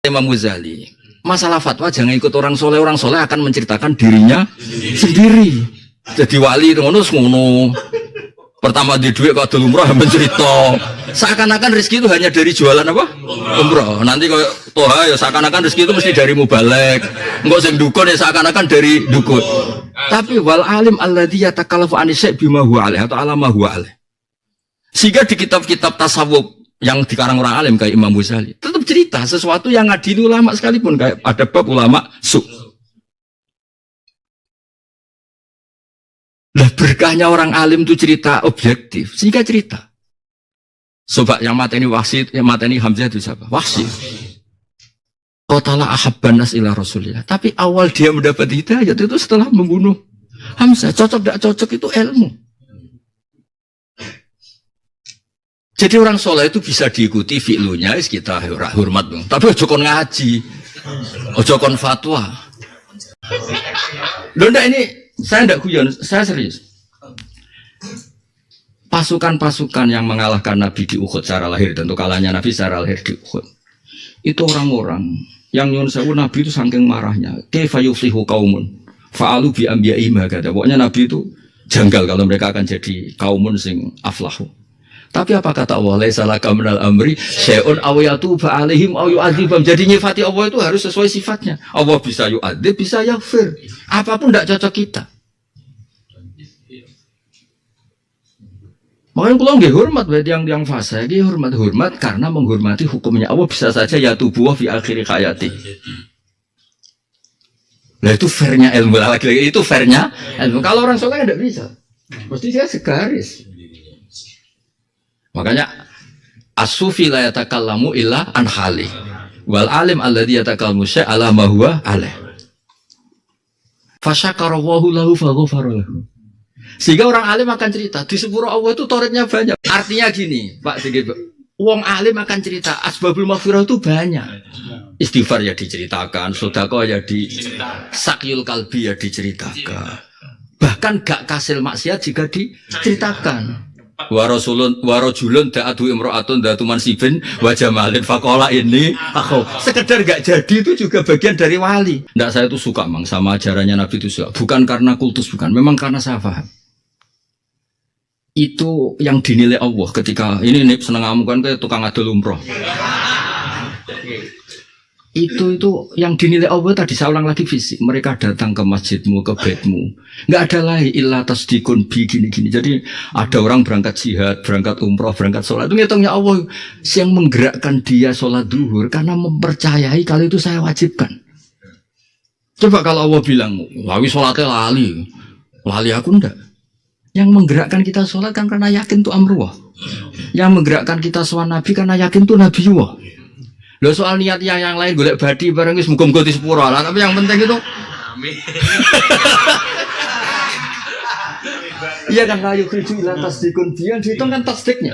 Imam Ghazali. Masalah fatwa jangan ikut orang soleh akan menceritakan dirinya sendiri. Jadi wali itu ngono. Pertama di duit kalau ada umrah mencerita. Seakan-akan rezeki itu hanya dari jualan apa? Umrah. Nanti kalau toha ya seakan-akan rezeki itu mesti dari mubalek. Enggak sing dukun ya seakan-akan dari dukun. Tapi wal alim alladzi yatakallafu an syai' bima huwa alaih atau ala ma huwa alaih. Sehingga di kitab-kitab tasawuf yang dikarang orang alim kayak Imam Ghazali tetap cerita sesuatu yang ngadili ulama sekalipun, kayak ada bab ulama su. Lah berkahnya orang alim itu cerita objektif, sehingga cerita. Coba yang mateni Wasit, yang mateni Hamzah itu siapa? Wasit. Qatala ahabban nas ila Rasulillah. Tapi awal dia mendapat hidayah itu setelah membunuh Hamzah. Cocok tidak cocok itu ilmu. Jadi orang soleh itu bisa diikuti fi'lunya, kita hormat. Tapi ojo kon ngaji, ojo kon fatwa. Loh enggak, ini saya enggak guyon, saya serius. Pasukan-pasukan yang mengalahkan Nabi di Uhud secara lahir, tentu kalahnya Nabi secara lahir di Uhud. Itu orang-orang yang nyuwun sewu Nabi itu saking marahnya. Kaifa yuflihu qaumun fa'alu bi anbiya'i ma kada. Pokoknya Nabi itu janggal kalau mereka akan jadi kaumun sing aflahu. Tapi apa kata Allah? Laisa laka minal amri syai'un aw yatuba 'alaihim aw yu'adzibam. Jadi nyifati Allah itu harus sesuai sifatnya. Allah bisa yu'adzib, bisa yaghfir. Apapun tidak cocok kita. Makanya kalau nggih hormat berarti yang fase nggih hormat karena menghormati hukumnya Allah. Bisa saja ya tubuh fi akhir hayati. Nah itu fairnya ilmu, lagi-lagi itu fairnya ilmu. Kalau orang soleh tidak bisa, mesti dia segaris. Makanya as-sufi la yatakallamu illa an hali wal alim alladhi yatakallamu syai' ala ma huwa alaih. Fasyakarahu lahu faghfara lahu. Sehingga orang alim akan cerita di sepuro Allah itu toretnya banyak. Artinya gini, Pak Sigi, wong alim akan cerita asbabul maghfirah itu banyak. Istighfar ya diceritakan, sedekah ya sakyul kalbi ya diceritakan. Bahkan gak kasil maksiat juga diceritakan. Warajulun da'atu imra'atun da'atu mansibin wa jamalin faqala ini aku sekedar gak jadi itu juga bagian dari wali. Nggak, saya itu suka mang sama ajarannya Nabi itu suka. Bukan karena kultus, bukan, memang karena saya paham. Itu yang dinilai Allah ketika ini seneng kamu kan kayak tukang adol umroh. Itu yang dinilai Allah tadi, saya ulang lagi fisik. Mereka datang ke masjidmu, ke bedmu, nggak ada lagi illa tasdikun bi gini-gini. Jadi ada orang berangkat jihad, berangkat umroh, berangkat sholat, itu ngitungnya Allah yang menggerakkan dia sholat duhur karena mempercayai kalau itu saya wajibkan. Coba kalau Allah bilang lawi sholatnya lali aku enggak. Yang menggerakkan kita sholat kan karena yakin itu amruwah. Yang menggerakkan kita sowan Nabi karena yakin itu Nabiullah. Loh soal niat yang lain golek badi bareng wis muga-muga di sepuro lah, tapi yang penting itu amin. Iya kan, layu kriju ila tasdikun dia dihitung kan tasdiknya.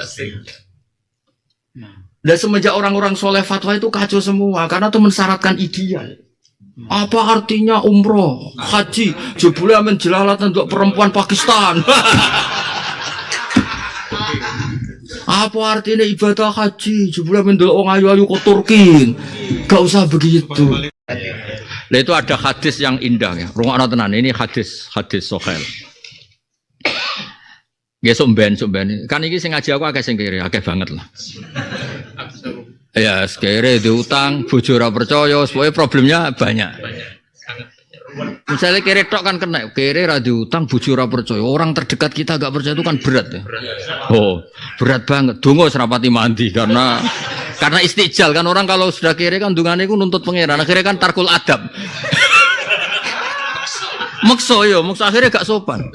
Dan semenjak orang-orang soleh fatwa itu kacau semua karena itu mensyaratkan ideal. Apa artinya umroh, haji, jebule amen jelalatan untuk perempuan Pakistan. Apa artinya ibadah haji? Jebule mendelok wong ayu-ayu ke Turki. Gak usah begitu. Nah itu ada hadis yang indah ya. Rungokno tenan, ini hadis sahih. Nggih somben. Kan iki sing ngaji aku akeh sing kere, akeh banget lah. Ya, kere diutang, bojo ora percaya, semuanya problemnya banyak. Misalnya kere tok kan kena, kere ra diutang, bojo ora percaya. Orang terdekat kita gak percaya itu kan berat ya. Oh, berat banget. Donga serapati mandi karena istijal kan, orang kalau sudah kere kan dungane iku nuntut pangeran. Akhirnya kan tarkul adab. Maksa akhirnya gak sopan.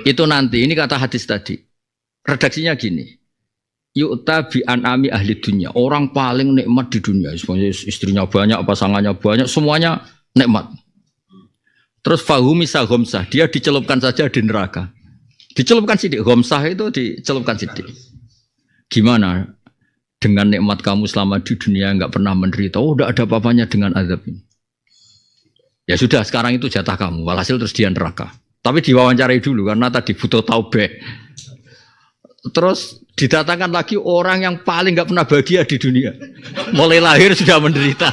Itu nanti, ini kata hadis tadi. Redaksinya gini. Yu'ta bi an'ami ahli dunia. Orang paling nikmat di dunia. Istrinya banyak, pasangannya banyak, semuanya nikmat. Terus fahumisa ghamsah, dia dicelupkan saja di neraka. Dicelupkan sidik, ghamsah itu dicelupkan sidik. Gimana dengan nikmat kamu selama di dunia enggak pernah menderita? Oh, enggak ada apa-apanya dengan azab ini. Ya sudah, sekarang itu jatah kamu. Walhasil terus dia neraka. Tapi diwawancarai dulu karena tadi butuh taubeh. terus didatangkan lagi orang yang paling nggak pernah bahagia di dunia. Mulai lahir sudah menderita.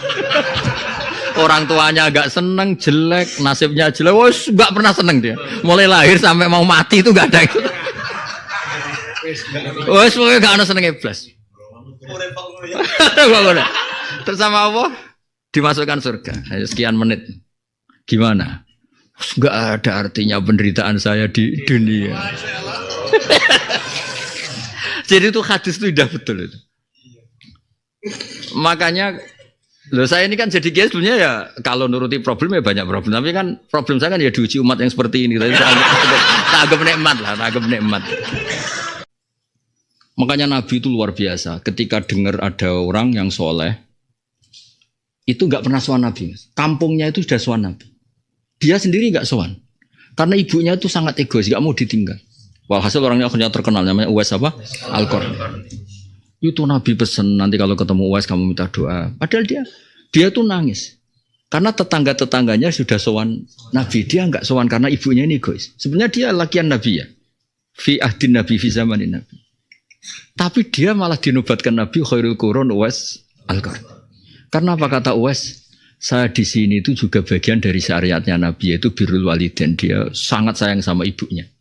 Orang tuanya nggak seneng, jelek, nasibnya jelek, nggak pernah seneng dia. Mulai lahir sampai mau mati itu nggak ada itu. Pokoknya nggak ada seneng iblis. Terus sama Allah dimasukkan surga. Sekian menit. Gimana? Nggak ada artinya penderitaan saya di dunia. Jadi itu hadis itu indah betul itu. Makanya loh saya ini kan jadi kiai sebenarnya ya kalau nuruti problem ya banyak problem. Tapi kan problem saya kan ya diuji umat yang seperti ini. Tapi saya anggap nikmat lah, anggap nikmat. Makanya Nabi itu luar biasa. Ketika dengar ada orang yang soleh, itu nggak pernah sowan Nabi. Kampungnya itu sudah sowan Nabi. Dia sendiri nggak sowan. Karena ibunya itu sangat egois, nggak mau ditinggal. Walhasil orangnya akhirnya terkenal namanya Uwais apa? Al-Qarni. Itu Nabi pesen nanti kalau ketemu Uwais kamu minta doa. Padahal dia tuh nangis. Karena tetangga-tetangganya sudah sowan Nabi. Dia enggak sowan karena ibunya ini egois. Sebenarnya dia lakian Nabi ya. Fi ahdin Nabi, fi zamanin Nabi. Tapi dia malah dinobatkan Nabi khairul qurun Uwais Al-Qarni. Karena apa kata Uwais? Saya di sini itu juga bagian dari syariatnya Nabi yaitu birrul walidain. Dia sangat sayang sama ibunya.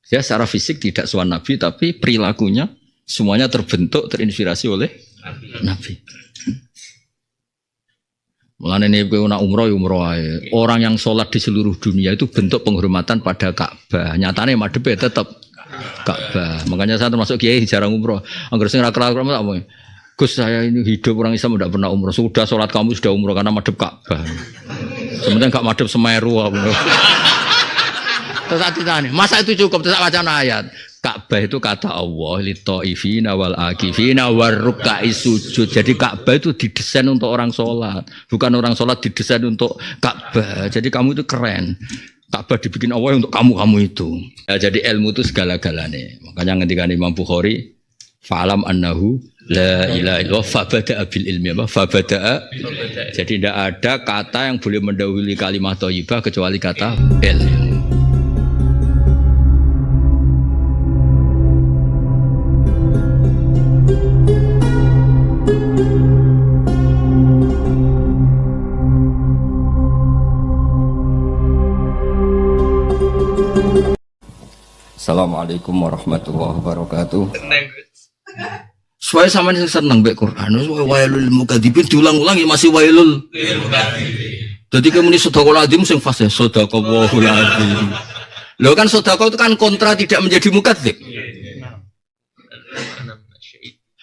Dia secara fisik tidak sowan Nabi tapi perilakunya semuanya terbentuk, terinspirasi oleh Nabi. Mulane ini nak umroh ae. Orang yang sholat di seluruh dunia itu bentuk penghormatan pada Ka'bah. Nyatanya madhepe tetap Ka'bah. Makanya saya termasuk kiai jarang umroh. Angger sing ra kelak apa? Gus saya ini hidup orang Islam tidak pernah umroh. Sudah sholat kamu sudah umroh karena madhep Ka'bah. Sebenarnya enggak madhep Semeru apa. Terus ditanya, masa itu cukup terus wacana ayat. Ka'bah itu kata Allah lit-thaifina wal akifina warruk'i sujud. Jadi Ka'bah itu didesain untuk orang sholat, bukan orang sholat didesain untuk Ka'bah. Jadi kamu itu keren. Ka'bah dibikin Allah untuk kamu itu. Ya, jadi ilmu itu segala-galanya. Makanya ketika Imam Bukhari, fa'alam annahu la ilaha illallah fabada'a bil ilmi apa? Fabada'a. Jadi tidak ada kata yang boleh mendahului kalimat thayyibah kecuali kata ilmu. Assalamualaikum warahmatullahi wabarakatuh. Supaya sama yang senang baik Quran, wailul mukadzibin diulang-ulang ya masih wailul. Jadi kamu ini sedekah adzim sing fase sedekah wahul adzim. Lo kan sedekah itu kan kontra tidak menjadi mukadzib.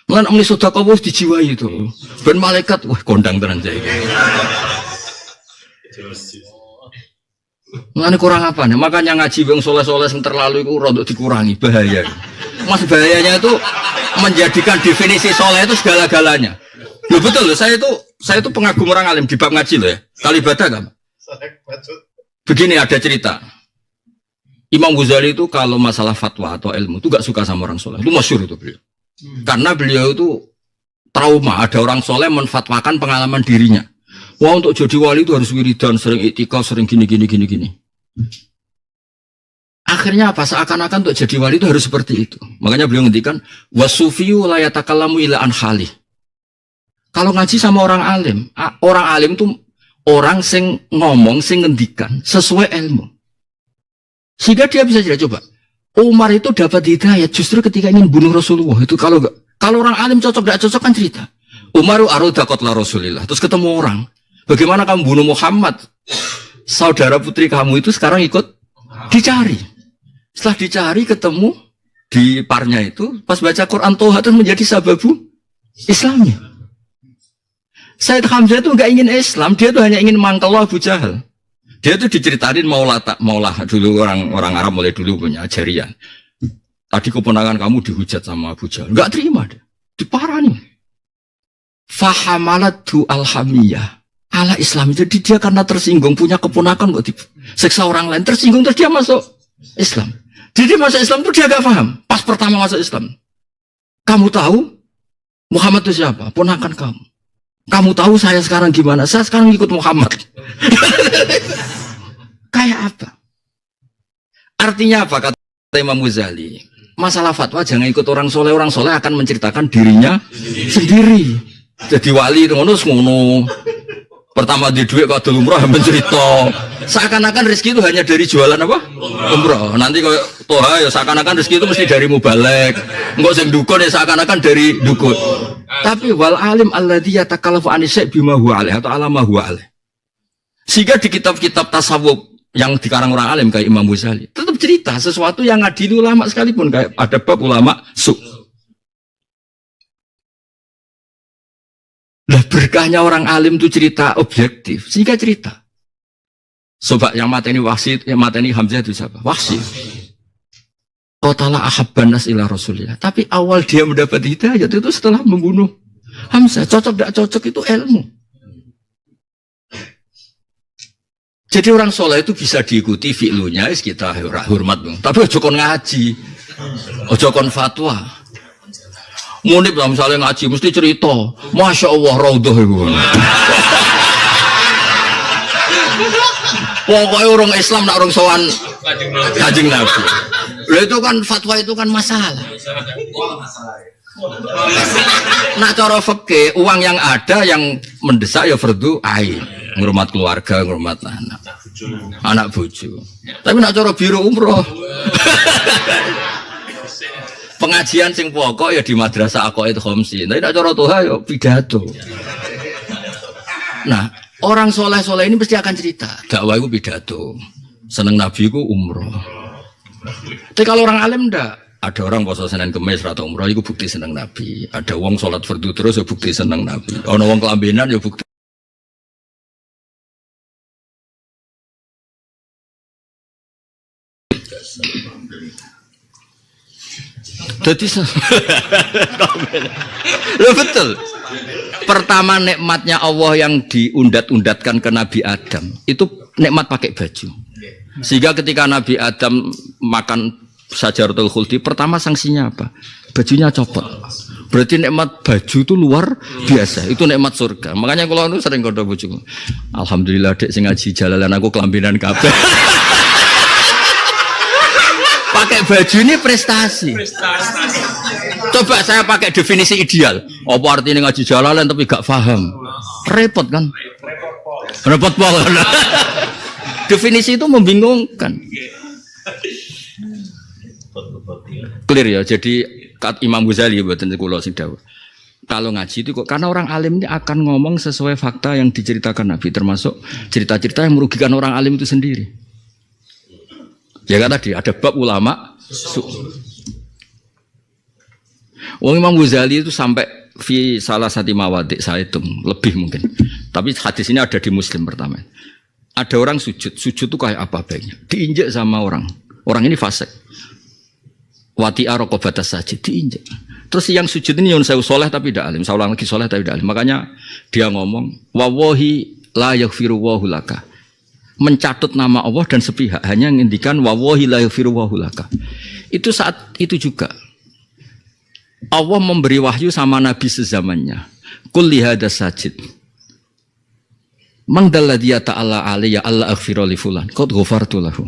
Mulan amni sedekah wis dijiwai itu. Ben malaikat wah kondang tenan saiki. Mulane kurang apa nih? Makanya ngaji wong soleh-soleh yang terlalu itu rodok dikurangi, bahaya. Mas bahayanya itu menjadikan definisi soleh itu segala-galanya. Loh betul loh, saya itu pengagum orang alim di bab ngaji loh ya. Kali ibadah kan? Begini ada cerita. Imam Ghazali itu kalau masalah fatwa atau ilmu itu gak suka sama orang soleh. Itu masyhur itu beliau. Karena beliau itu trauma, ada orang soleh menfatwakan pengalaman dirinya. Wah untuk jadi wali itu harus wiridan, sering iktikaf, sering gini. Akhirnya apa? Seakan-akan untuk jadi wali itu harus seperti itu. Makanya beliau ngendikan wasufiyu la yatakallamu ila an khali. Kalau ngaji sama orang alim itu orang sing ngomong, sing ngendikan sesuai ilmu. Sehingga dia bisa jadi coba. Umar itu dapat hidayah justru ketika ingin bunuh Rasulullah. Itu kalau orang alim cocok tidak cocok kan cerita. Umar aruda qatla Rasulillah. Terus ketemu orang. Bagaimana kamu bunuh Muhammad? Saudara putri kamu itu sekarang ikut dicari. Setelah dicari ketemu di parnya itu, pas baca Quran Toha itu menjadi sababu Islamnya. Said Hamzah itu enggak ingin Islam, dia tuh hanya ingin mangkel Abu Jahal. Dia tuh diceritain maulah dulu orang Arab mulai dulu punya ajarian. Tadi keponakan kamu dihujat sama Abu Jahal, enggak terima dia. Diparani. Fahamalatu alhamiyah. Ala Islam, jadi dia karena tersinggung punya keponakan kok disiksa orang lain tersinggung terus dia masuk Islam. Jadi masuk Islam itu dia gak paham. Pas pertama masuk Islam, kamu tahu Muhammad itu siapa? Ponakan kamu. Kamu tahu saya sekarang gimana? Saya sekarang ikut Muhammad. Kayak apa? Artinya apa kata Imam Ghazali? masalah fatwa jangan ikut orang soleh akan menceritakan dirinya sendiri. Jadi wali itu ngono. Pertama di duit kok umroh mencerita. Seakan-akan rezeki itu hanya dari jualan apa? Umroh. Nanti kalau toha ya seakan-akan rezeki itu mesti dari mubalek. Enggak sing dukun ya seakan-akan dari dukun. Tapi wal alim alladzi yatakallafu anisy bima huwa alaih atau alama huwa alaih. Sehingga di kitab-kitab tasawuf yang dikarang orang alim kayak Imam Ghazali tetap cerita sesuatu yang ngadili ulama sekalipun, kayak ada bab ulama su. Lah berkahnya orang alim itu cerita objektif, sehingga cerita. Coba yang mateni Wasit, yang mateni Hamzah itu siapa? Wasit. Qatala ahabban nas ila Rasulillah. Tapi awal dia mendapat hidayah itu setelah membunuh Hamzah. Cocok tidak cocok itu ilmu. Jadi orang soleh itu bisa diikuti fi'lunya, kita hormat. Tapi ojo kon ngaji, ojo kon fatwa. Munib lah misalnya ngaji, mesti cerita, Masya Allah raudhah itu. Pokoknya orang Islam, nak orang sowan Kanjeng Nabi. Itu kan fatwa itu kan masalah. Nak cara fikih, uang yang ada yang mendesak ya fardu ain. Ngurmat keluarga, ngurmat anak bojo. Tapi nak cara biro umroh. Pengajian sing pokok ya di madrasah Aqaid Khomsi. Tapi nak cara toha ya pidato. Nah, orang soleh-soleh ini pasti akan cerita. Dakwah itu pidato. Seneng Nabi itu umroh. Tapi kalau orang alim ndak. Ada orang puasa Senin Kemis atau umroh itu bukti seneng Nabi. Ada wong sholat fardu terus ya bukti seneng Nabi. Ono wong kelambenan ya bukti. Jadi loh betul. Pertama nikmatnya Allah yang diundat-undatkan ke Nabi Adam itu nikmat pakai baju. Sehingga ketika Nabi Adam makan Syajaratul Khuldi, pertama sanksinya apa? Bajunya copot. Berarti nikmat baju itu luar biasa. Itu nikmat surga. Makanya kalau aku sering kodo bojoku. Alhamdulillah dek sing ngaji jalalan aku kelambinan kabeh. Pakai baju ini prestasi. Coba saya pakai definisi ideal. Apa artinya ngaji jalalan tapi gak paham? Repot kan? Repot banget. Definisi itu membingungkan. Clear ya. Jadi Imam Ghazali buatan kula sing dawuh. Kalau ngaji itu kok karena orang alim ini akan ngomong sesuai fakta yang diceritakan Nabi, termasuk cerita-cerita yang merugikan orang alim itu sendiri. Ya kan tadi ada bab ulama Wong Imam Ghazali itu sampai fi salah satu mawadik saya itu lebih mungkin. Tapi hadis ini ada di Muslim pertama. Ada orang sujud itu kayak apa baiknya? Diinjak sama orang. Orang ini fasik. Wati'a raqabatas sajid diinjak. Terus yang sujud ini yang saya soleh tapi tidak alim. Saya ulang lagi soleh tapi tidak alim. Makanya dia ngomong wallahi la yaghfiru wallahu laka. Mencatut nama Allah dan sepihak hanya mengindikan wallahi la yaghfiru wallahu laka. Itu saat itu juga Allah memberi wahyu sama Nabi sezamannya. Qul li hadas sajid. Man dalladhi ta'ala alayya alla aghfira li fulan qad ghafartu lahu.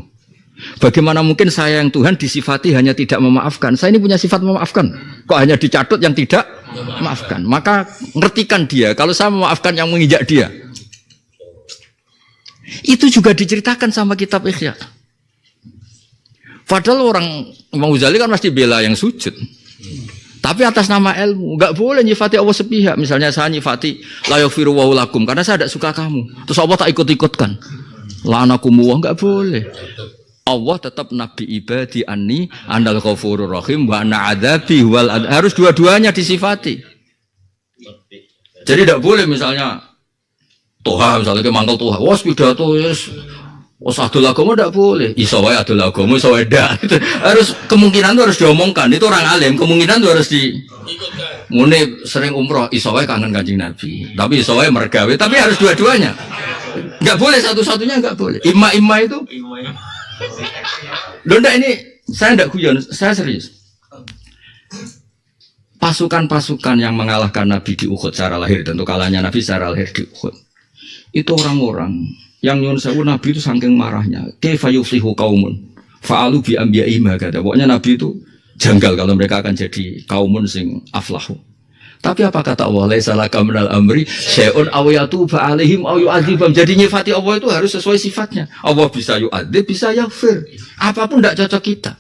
Bagaimana mungkin saya yang Tuhan disifati hanya tidak memaafkan? Saya ini punya sifat memaafkan. Kok hanya dicatut yang tidak memaafkan? Maka ngertikan dia kalau saya memaafkan yang menginjak dia. Itu juga diceritakan sama kitab Ihya. Padahal orang Imam Ghazali kan pasti bela yang sujud. Tapi atas nama ilmu, enggak boleh nyifati Allah sepihak. Misalnya saya nyifati la yaghfiru wa lakum karena saya tidak suka kamu. Terus Allah tak ikut-ikutkan. La'anakumullah enggak boleh. Allah tetap nabi ibadi anni anal ghafurur rahim wa ana adzabi wal harus dua-duanya disifati. Jadi tidak boleh misalnya toha misalnya ke mangkel toha, wah pidato yes, adol agama tidak boleh. Iso wae adol agama, iso wae ndak. Harus kemungkinan itu harus diomongkan. Itu orang alim, kemungkinan itu harus di. Mune sering umroh, iso wae kangen Kanjeng Nabi. Tapi iso wae mergawe, tapi harus dua-duanya. Enggak boleh satu-satunya enggak boleh. Imma itu. Loh enggak ini saya enggak guyon, saya serius. Pasukan-pasukan yang mengalahkan Nabi di Uhud secara lahir, tentu kalahnya Nabi secara lahir di Uhud. Itu orang-orang yang nyuwun sewu Nabi itu saking marahnya. Kaifa yuflihu qaumun fa'alu bi anbiya'ihim kata. Pokoknya Nabi itu janggal kalau mereka akan jadi kaumun sing aflahu. Tapi apa kata Allah? Laisa laka minal amri syai'un aw yatuba alaihim aw yu'adzibam. Jadi nyifati Allah itu harus sesuai sifatnya. Allah bisa yu'adzib, bisa yaghfir. Apapun tidak cocok kita.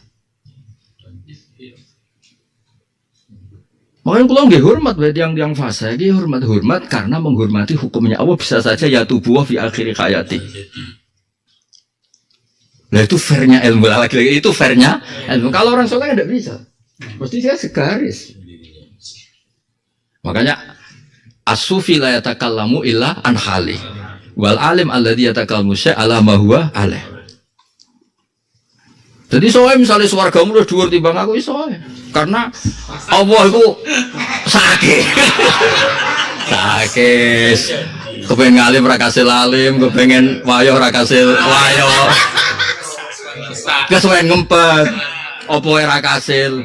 Makanya kalau nggak hormat berarti yang fase, dia hormat karena menghormati hukumnya Allah bisa saja ya tubuh fi akhir hayati. Nah itu fairnya ilmu lagi itu fairnya ilmu. Kalau orang soleh tidak bisa, mesti dia segaris. Makanya as-sufi la yatakallamu illa an hali wal alim alladhi yatakallamu syai' ala ma huwa alaih. Jadi soalnya misalnya swargamu udah dhuwur timbang aku iso karena Allah itu sakit. Sakit. Kepengen ngalim ra kasil alim, kepengen wayo ra kasil wayo. Kesuwen ngempet. Apa ra kasil.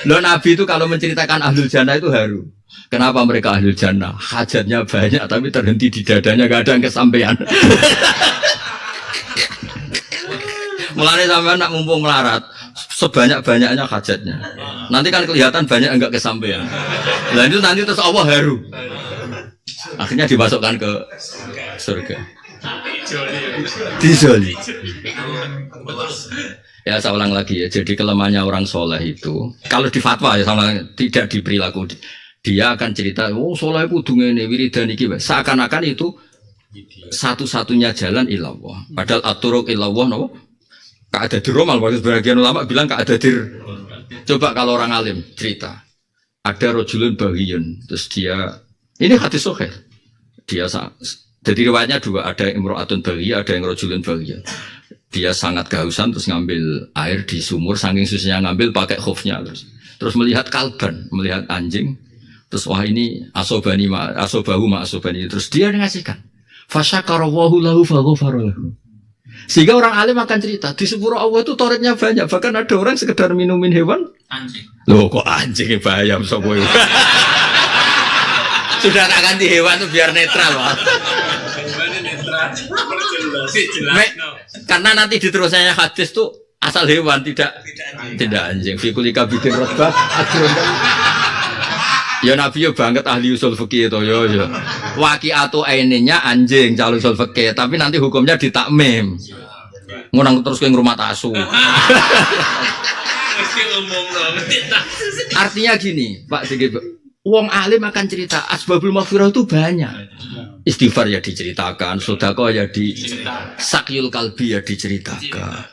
Loh Nabi itu kalau menceritakan ahlul jannah itu haru. Kenapa mereka ahlul jannah? Hajatnya banyak tapi terhenti di dadanya, gak ada yang kesampaian. Mulane sampean nak mumpung melarat, sebanyak-banyaknya hajatnya. Nanti kan kelihatan banyak enggak kesampaian. Nah itu nanti terus Allah haru. Akhirnya dimasukkan ke surga. Dijoli. Ya saya ulang lagi ya. Jadi kelemahannya orang soleh itu, kalau di fatwa ya sama tidak di perilaku, dia akan cerita, oh soleh kudu ngene wiridan iki, seakan-akan itu satu-satunya jalan ilallah. Padahal at-turuq ilallah napa? Ka'adadir romal, waktu sebagian ulama bilang ka'adadir. Coba kalau orang alim cerita, ada rojulun bahiyun, terus dia, ini hadis sahih. Dia jadi riwayatnya dua, ada yang imro'atun bahiyah, ada yang rojulun bahiyun. Dia sangat kehausan, terus ngambil air di sumur, saking susahnya ngambil pakai khufnya, terus melihat kalban, melihat anjing, terus wah ini asobani asobani, terus dia ngasihkan. Fasyakarawahu lahu faghfara lahu. Sehingga orang alim akan cerita di sepuro Allah itu toretnya banyak, bahkan ada orang sekedar minumin hewan anjing. Loh kok anjing bahaya sopo itu. Sudah tak ganti hewan itu biar netral, Pak. Karena nanti diterusnya hadis tuh asal hewan tidak anjing. Fi kulli kabidin ratbah ajrun. Ya Nabi ya banget ahli usul fikih itu ya. Waqi'atu aininya anjing calon usul fikih, tapi nanti hukumnya ditakmim. Ngunang terus ke rumah tasu. Artinya gini, Pak Sigi, wong alim akan cerita asbabul maghfirah itu banyak. Istighfar ya diceritakan, sedekah ya sakyul kalbi ya diceritakan.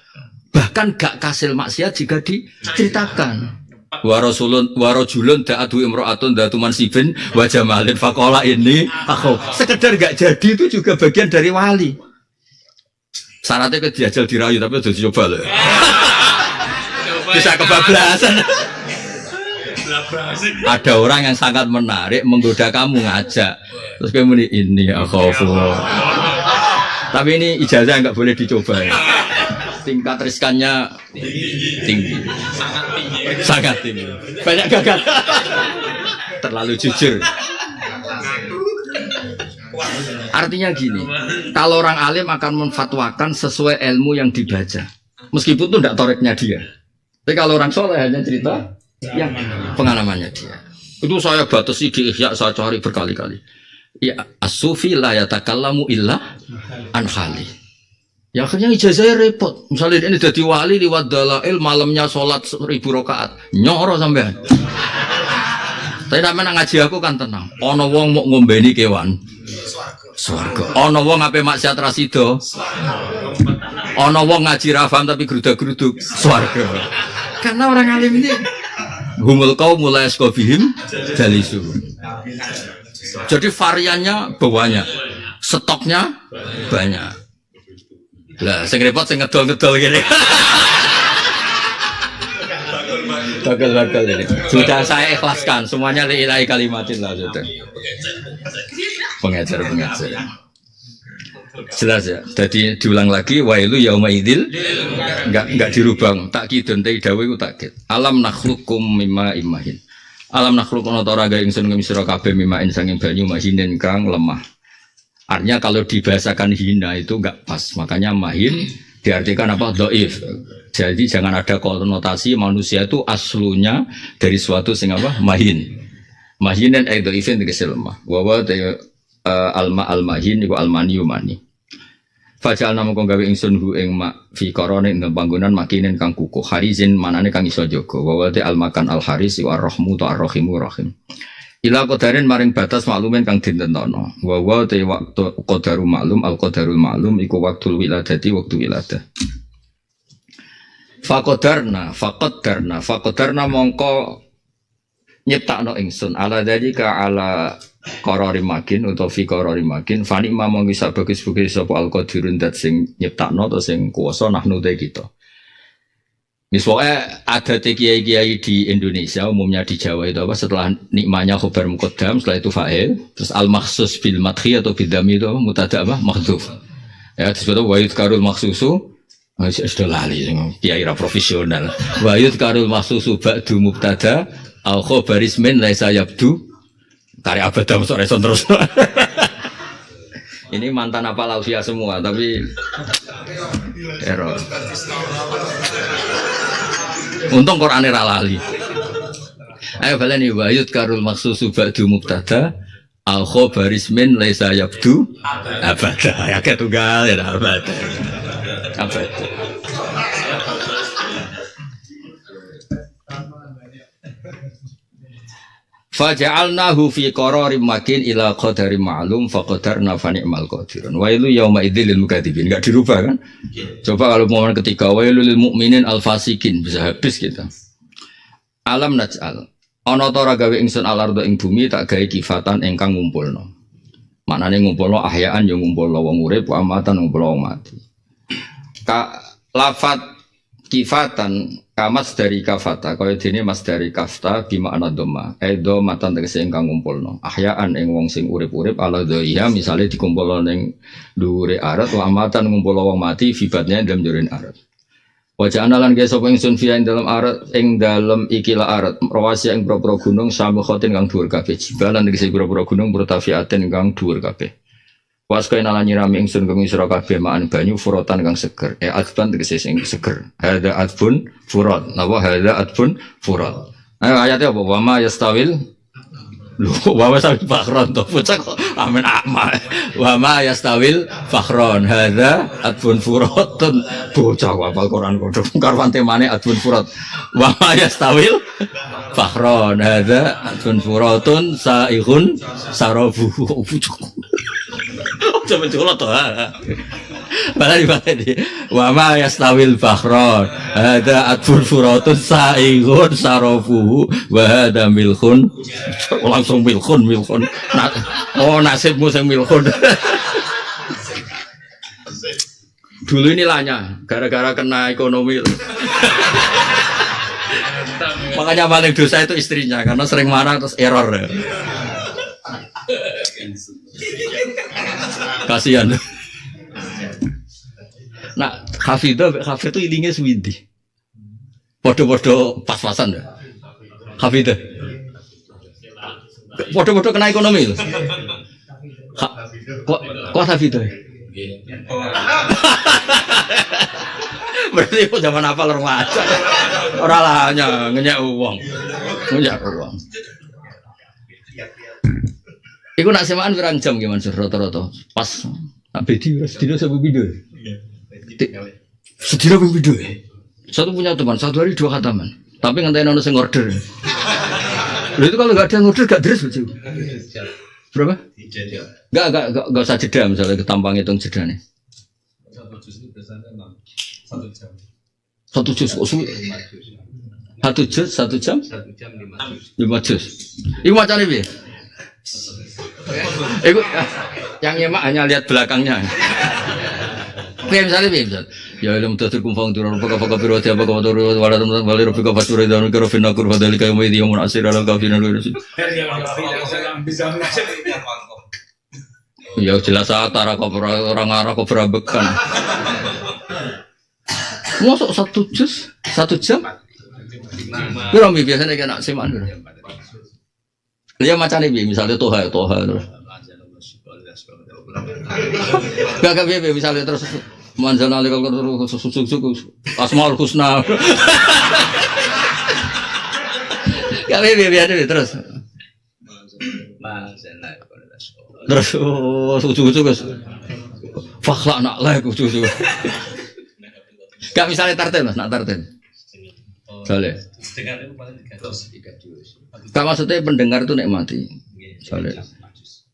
Bahkan gak kasil maksiat juga diceritakan. Warojulun da'adu imro'atun da'atu mansibin wajamalin fakola ini aku sekedar gak jadi itu juga bagian dari wali. Syaratnya ke diajal dirayu tapi udah dicoba loh. Bisa kebablasan. Ada orang yang sangat menarik menggoda kamu ngajak terus kamu ini aku tapi ini ijazah nggak boleh dicoba ya. Tingkat riskannya tinggi. Sangat tinggi. Banyak gagal. Terlalu jujur. Artinya gini, kalau orang alim akan menfatwakan sesuai ilmu yang dibaca, meskipun itu tidak toreknya dia. Tapi kalau orang soleh hanya cerita yang pengalamannya dia. Itu saya batasi di Ihya, saya cari berkali-kali. Ya, as-sufi la yatakallamu illa an hali. Ya akhirnya ijazahnya repot. Misalnya ini jadi wali liwat dalail malamnya sholat 1000 rakaat, nyoro sampean. Tapi namanya ngaji aku kan tenang. Ono wong mau ngombeni kewan, swarga. Ono wong ape maksiat rasido, ono wong ngaji rafam tapi gerudak-geruduk, swarga. Karena orang alim ini humul kaum mulai skobihim jalisu. Jadi variannya banyak, stoknya banyak. Lah, sing repot sing ngedol-ngedol gini. Gagal ini. Sudah saya ikhlaskan semuanya lillahi kalimatin lah sudah. Pengajar. Jelas ya. Jadi diulang lagi wailu yauma idzil enggak dirubah. Takkidun taidawu iku takkid. Alam nakhluqukum mimma imahin. Alam nakhluquna ta ora gawe ingsun ngemisira kabeh mimma ing sanging banyu mahinin kang lemah. Artinya kalau dibahasakan hina itu enggak pas. Makanya mahin Diartikan apa? Dhaif. Jadi jangan ada konotasi manusia itu aslunya dari suatu sing apa? Mahin. Mahin dan dhaifin tegese lemah. Wa wa al-mahin iku al-maniyu mani. Fajal namo kang gawe ingsun hu ing mak fi qarone ing panggonan makinen kang kukuh harizin manane kang iso jaga wa wa al-makan al-haris wa ar-rahmu ta ar-rahimu rahim. Ila qadarin maring batas maklumen kang dintentono. Wa wa te waktu qadaru maklum al-qadarul maklum iku waktul wiladati waktu wiladah. Faqadarna mongko nyiptakno ingsun ala dalika ala qarari makin utawa fi qarari makin fani mong bisa bagus-bagus sapa al-qadirun dat sing nyiptakno atau sing kuwasa nahnu te kita. Misalnya ada kiai-kiai di Indonesia, umumnya di Jawa itu apa setelah nikmanya khobar muqaddam, setelah itu fa'il, terus al-makhsus bil madhi atau bidami itu mubtada apa? Mahdhuf. Ya, disebut wa yudkarul makhsusu sudah lali kiai ra profesional. Wa yudkarul makhsusu ba'du mubtada au khobarismin laisa yabdu karya abadam sore terus. Ini mantan apa lausia semua, tapi error. Untung Qur'ane ra lali. Ayo baleni wa yudkarul makhsusu ba'du mubtada au khobarismin laisa yabdu abada. Ya ketunggal ya abada. Abada. Faja'alnahu fi qararin makin ila qadarin ma'lum faqadarna fa ni'mal qadirun. Wailu yauma idzil lil mukadzibin. Enggak dirubah kan? Coba kalau momen ketiga wailul lil mukminin al fasikin bisa habis kita. Alam naj'al. Ana ta ora gawe ingsun al-ardha ing bumi tak gawe kifatan ingkang ngumpulno. Maknane ngumpulno ahyaan yo ngumpulno wong urip, wa amatan ngumpulno wong mati. Ka lafat kifatan kamas dari kafata kaya dene mas dari kafta bima ana dhamma edo matan tegese ingkang ngumpulno ahyaan ing wong sing urip-urip ala dhaiha misale dikumpulno ning dhuwure arat wa amatan ngumpulno wong mati fibatnya dalam jurin arat wajah analan ge sapa ingsun fi ing dalam arat ing dalam ikila arat rawasi ing pro-pro gunung samukhatin kang dhuwur kabeh jibalan tegese pro-pro gunung protafiatin kang dhuwur kabeh was kaya nalan nyirami ingsun kang sira kabeh maan banyu furotan kang seger adban tegese sing seger hada adbun furat napa hada adbun furat ayatnya apa wa ma yastawil lho wa yastawil fakhron to bocah kok amen akmal wa ma yastawil fakhron hada adbun furatun bocah hafal Quran kok karwan temane adbun furat wa ma yastawil fakhron hada adbun furatun saihun sarabu coba colot toh. Malah di wa ma yastawil bakhron hada atful furatun sa'igun sarafuhu wa hada milkhun langsung milkhun oh nasibmu sing milkhun. Dulu ini lanya gara-gara kena ekonomi. Makanya paling dosa itu istrinya karena sering marah terus error. Kasihan. Nah, Hafidh itu ilingnya swidi. Podo-podo pas-pasan dah. Hafidh. Podo-podo kena ekonomi loh. Kok Hafidh? Berarti itu zaman apa remaja? Orang lahnya ngenyek uang. Iku nak semaan pirang jam gimana sih rata-rata? Pas nak bedi sedina sampai video. Sedina sampai video. Satu punya teman, satu hari 2 khataman. Tapi ngantain orang yang order. Lalu itu kalau nggak ada yang order nggak deres betul. Berapa? Nggak usah jeda misalnya ketampang hitung jeda nih. 1 juz itu biasanya 1 jam. 1 juz kok sulit. 1 juz 1 jam? 1 jam 5 juz. Iku macamnya bi? Iku yang nyemak hanya lihat belakangnya. Misalnya misal, ya ilmu tasir kumfang turun apakah piroti apakah turun walau teman walau rofika fatur dan kerofina kurva dari kayu medi yang munasir dalam kafiran itu. Ya jelas antara orang Arab kau berabekan. Masuk 1 juz 1 jam? Berapa biasanya kena semaan berapa? Dia macam ni misalnya toha terus. Gak biasa misalnya terus Manzal alikal asmaul husna. Ya biar terus. Terus ujug-ujug fakhlak nak lah ujug-ujug. Gak misalnya tarten Mas, nak tarten. Soalnya Dengar itu paling 3 gak maksudnya pendengar itu nikmati. Soalnya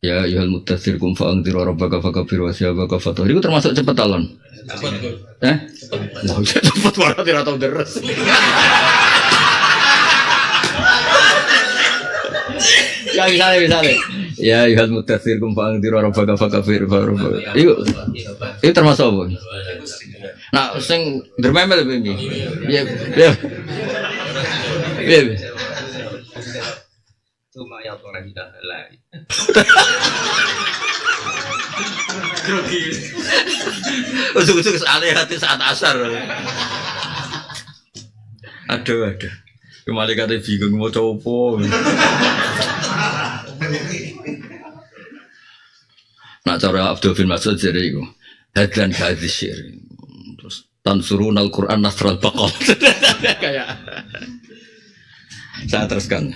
ya ayyuhal mudaththir kum fa'anzir rabbaka fakabbir wa thiyabaka fatahhir. Itu termasuk cepet talon. Mau cepet wae ora tau deres. Ya misalnya ya ayyuhal mudaththir kum fa'anzir rabbaka fakabbir itu termasuk apa? Nah, sing dermemel piye? Piye? Cuma ya orang tidak lagi. Grogi. Usuk-usuk hati saat asar. Aduh. Kembali kata bingung mau copo. Nak cara Abdul bin Mas'ud jadi itu. Hadlan hadis syir. Terus tansurun Al-Quran nasral baqal. Kayak saya teruskan.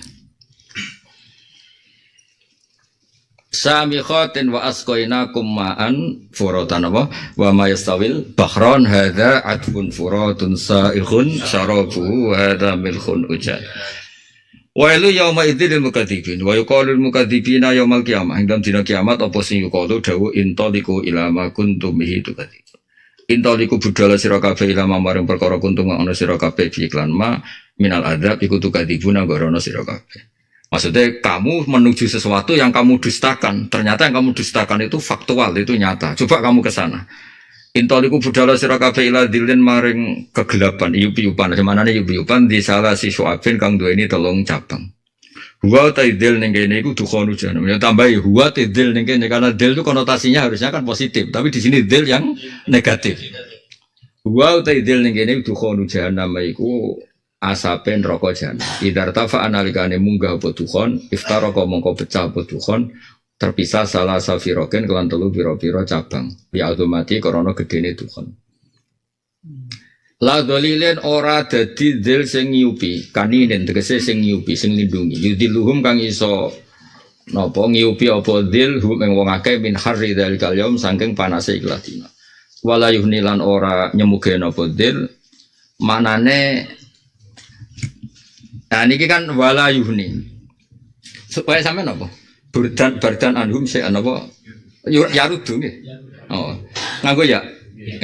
Samikhatin wa asqainakum ma'an furatan apa wa ma yastawil bahran hadza adbun furatun sa'ighun syarabuhu hadza milhun ujad wa ilu yauma idzil mukadzibin wa yuqalul mukadzibina yaumal qiyamah dalam dina kiamat apa sing yuqalu dawu intaliqu ila ma kuntum bihi tukadzibun intaliqu budala sira kabeh ila maring perkara kuntum ana sira kabeh fi iklan ma minal adzab iku tukadzibuna gorono sira kabeh. Maksudnya kamu menuju sesuatu yang kamu dustakan. Ternyata yang kamu dustakan itu faktual, itu nyata. Coba kamu ke sana. Intoliku budala sira kabeh ila dilin maring kegelapan, iyup-iyupan. Semanane iyup-iyupan di salah si Syu'abin kang duweni 3 cabang. Huwa taidil ning kene iku dukhonu jana. Ya tambahi huwa taidil ning kene karena dil itu konotasinya harusnya kan positif, tapi di sini dil yang negatif. Huwa taidil ning kene dukhonu jana iku asape neraka jahanam. Idar tafa analikane munggah apa dukhon, iftaraka mongko pecah apa dukhon, terpisah salah safiroken kelan 3 pira-pira cabang. Bi automati krana gedene dukhon. La dolilen ora dadi dzil sing nyupi, kaninen tegese sing nyupi, sing lindungi. Yudiluhum kang iso napa nyupi apa dzil hum ing wong akeh min harri dzalikal yaum saking panase ikhlas dina. Wala yuhnilan ora nyemuge napa dzil manane. Nah niki kan wala yuhni. Supaya sampean apa? Bardan anhum saya apa? Yarudu nggih. Oh. Nganggo ya.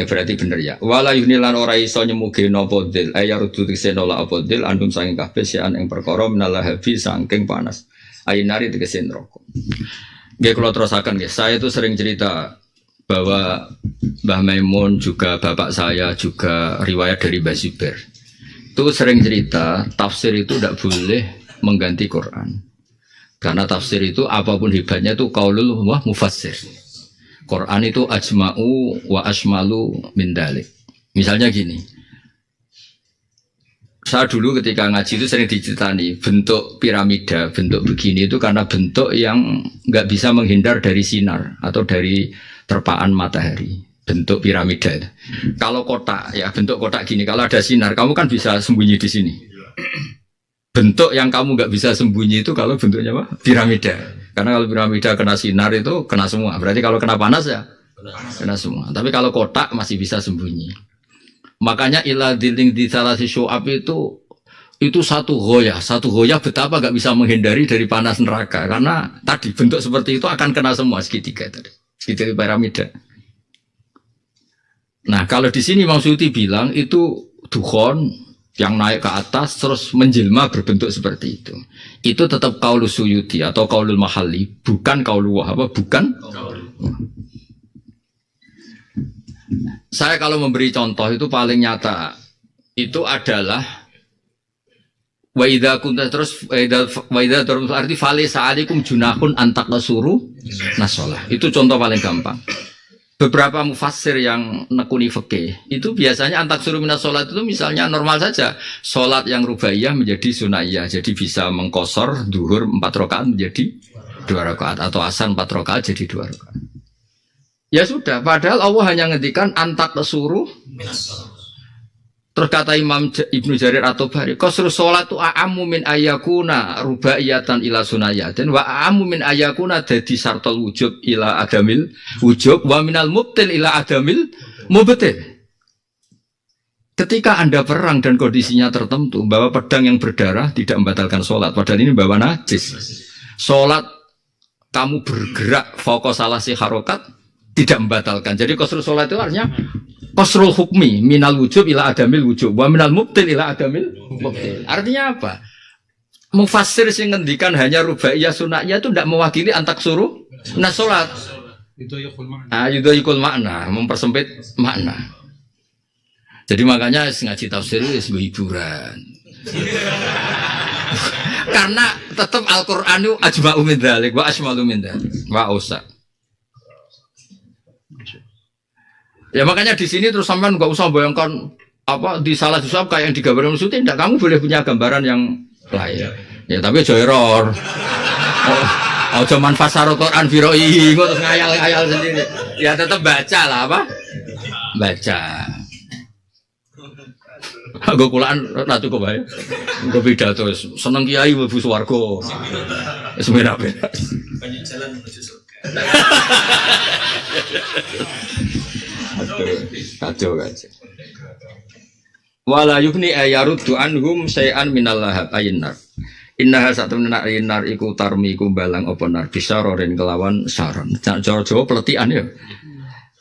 Berarti bener ya. Wala yuhni lan ora iso nyemuge napa dzil. Yarudu tegese nolak apa dzil anhum saking kabeh sean ing perkara minalahabi saking panas. Ainari tegese neraka. Nggih kula terusaken nggih. Saya itu sering cerita bahwa Mbah Maimun juga bapak saya juga riwayat dari Mbah Zubair. Itu sering cerita tafsir itu tidak boleh mengganti Quran karena tafsir itu apapun hebatnya itu qaulul mufassir. Quran itu ajma'u wa asmalu min dalik. Misalnya gini, saya dulu ketika ngaji itu sering diceritani bentuk piramida, bentuk begini itu karena bentuk yang nggak bisa menghindar dari sinar atau dari terpaan matahari. Bentuk piramida itu. Kalau kotak ya bentuk kotak gini, kalau ada sinar kamu kan bisa sembunyi di sini. Bentuk yang kamu nggak bisa sembunyi itu kalau bentuknya apa? Piramida. Karena kalau piramida kena sinar itu kena semua. Berarti kalau kena panas ya kena semua. Tapi kalau kotak masih bisa sembunyi. Makanya ilah diling di salah si Syu'ab itu satu goyah betapa nggak bisa menghindari dari panas neraka. Karena tadi bentuk seperti itu akan kena semua segitiga tadi, segitiga piramida. Nah kalau di sini Imam Suyuti bilang itu dukhon yang naik ke atas terus menjelma berbentuk seperti itu. Itu tetap qaulu Suyuti atau qaulul mahalli, bukan qaulu Wahhab, bukan. Saya kalau memberi contoh itu paling nyata itu adalah wa idza kunta terus wa idza terus arti fali sa'alikum junahun antakasuru nasolah. Itu contoh paling gampang. Beberapa mufassir yang nekuni fikih itu biasanya antak suruh minas sholat itu misalnya normal saja sholat yang rubaiyah menjadi sunaiyah, jadi bisa mengkosor duhur 4 rakaat menjadi 2 rakaat atau asar 4 rakaat jadi 2 rakaat. Ya sudah, padahal Allah hanya ngendikan antak suruh. Terus kata Imam Ibnu Jarir At-Tabari, qasrus sholat itu a'ammu min ayyakuna rubaiyatan ila sunayatin wa a'ammu min ayyakuna dadi syartul wujub ila adamil wujub wa minal mubtil ila adamil mubtil. Ketika Anda perang dan kondisinya tertentu, bawa pedang yang berdarah tidak membatalkan sholat, padahal ini bawa najis. Sholat kamu bergerak fokus salah si harokat tidak membatalkan. Jadi qasrus sholat itu artinya qasrul hukmi minal wujub ila adamil wujub wa minal mubtil ila adamil mubtil. Artinya apa? Mufassir sing ngendikan hanya rubaiyah sunnahnya itu tidak mewakili antak suruh nah salat. Itu yukul makna, mempersempit makna. Jadi makanya ngaji tafsir itu hiburan. Karena tetap Al-Qur'an itu ajma'u min dzalik wa asmalu min dzalik wa ausa. Ya makanya di sini terus sampean nggak usah bayangkan apa di salah susah kayak yang digambarkan Suti, tidak, kamu boleh punya gambaran yang lain. Ya tapi aja error. Oh cuman fasarul Quran firoi, terus ngayal-ngayal sendiri. Ya tetap baca lah apa? Baca. Gue kulaan ratu kok bae. Gue pidato seneng kiai mlebu swarga. Wis merah-merah. Banyak jalan menuju surga. Kacau. Wala yukni ayaruddu anhum syai'an minal lahab ayinnar. Innaha satuna ayinnar iku tarmi iku balang apa nar bisaroren kelawan saron. Jawa peletian ya.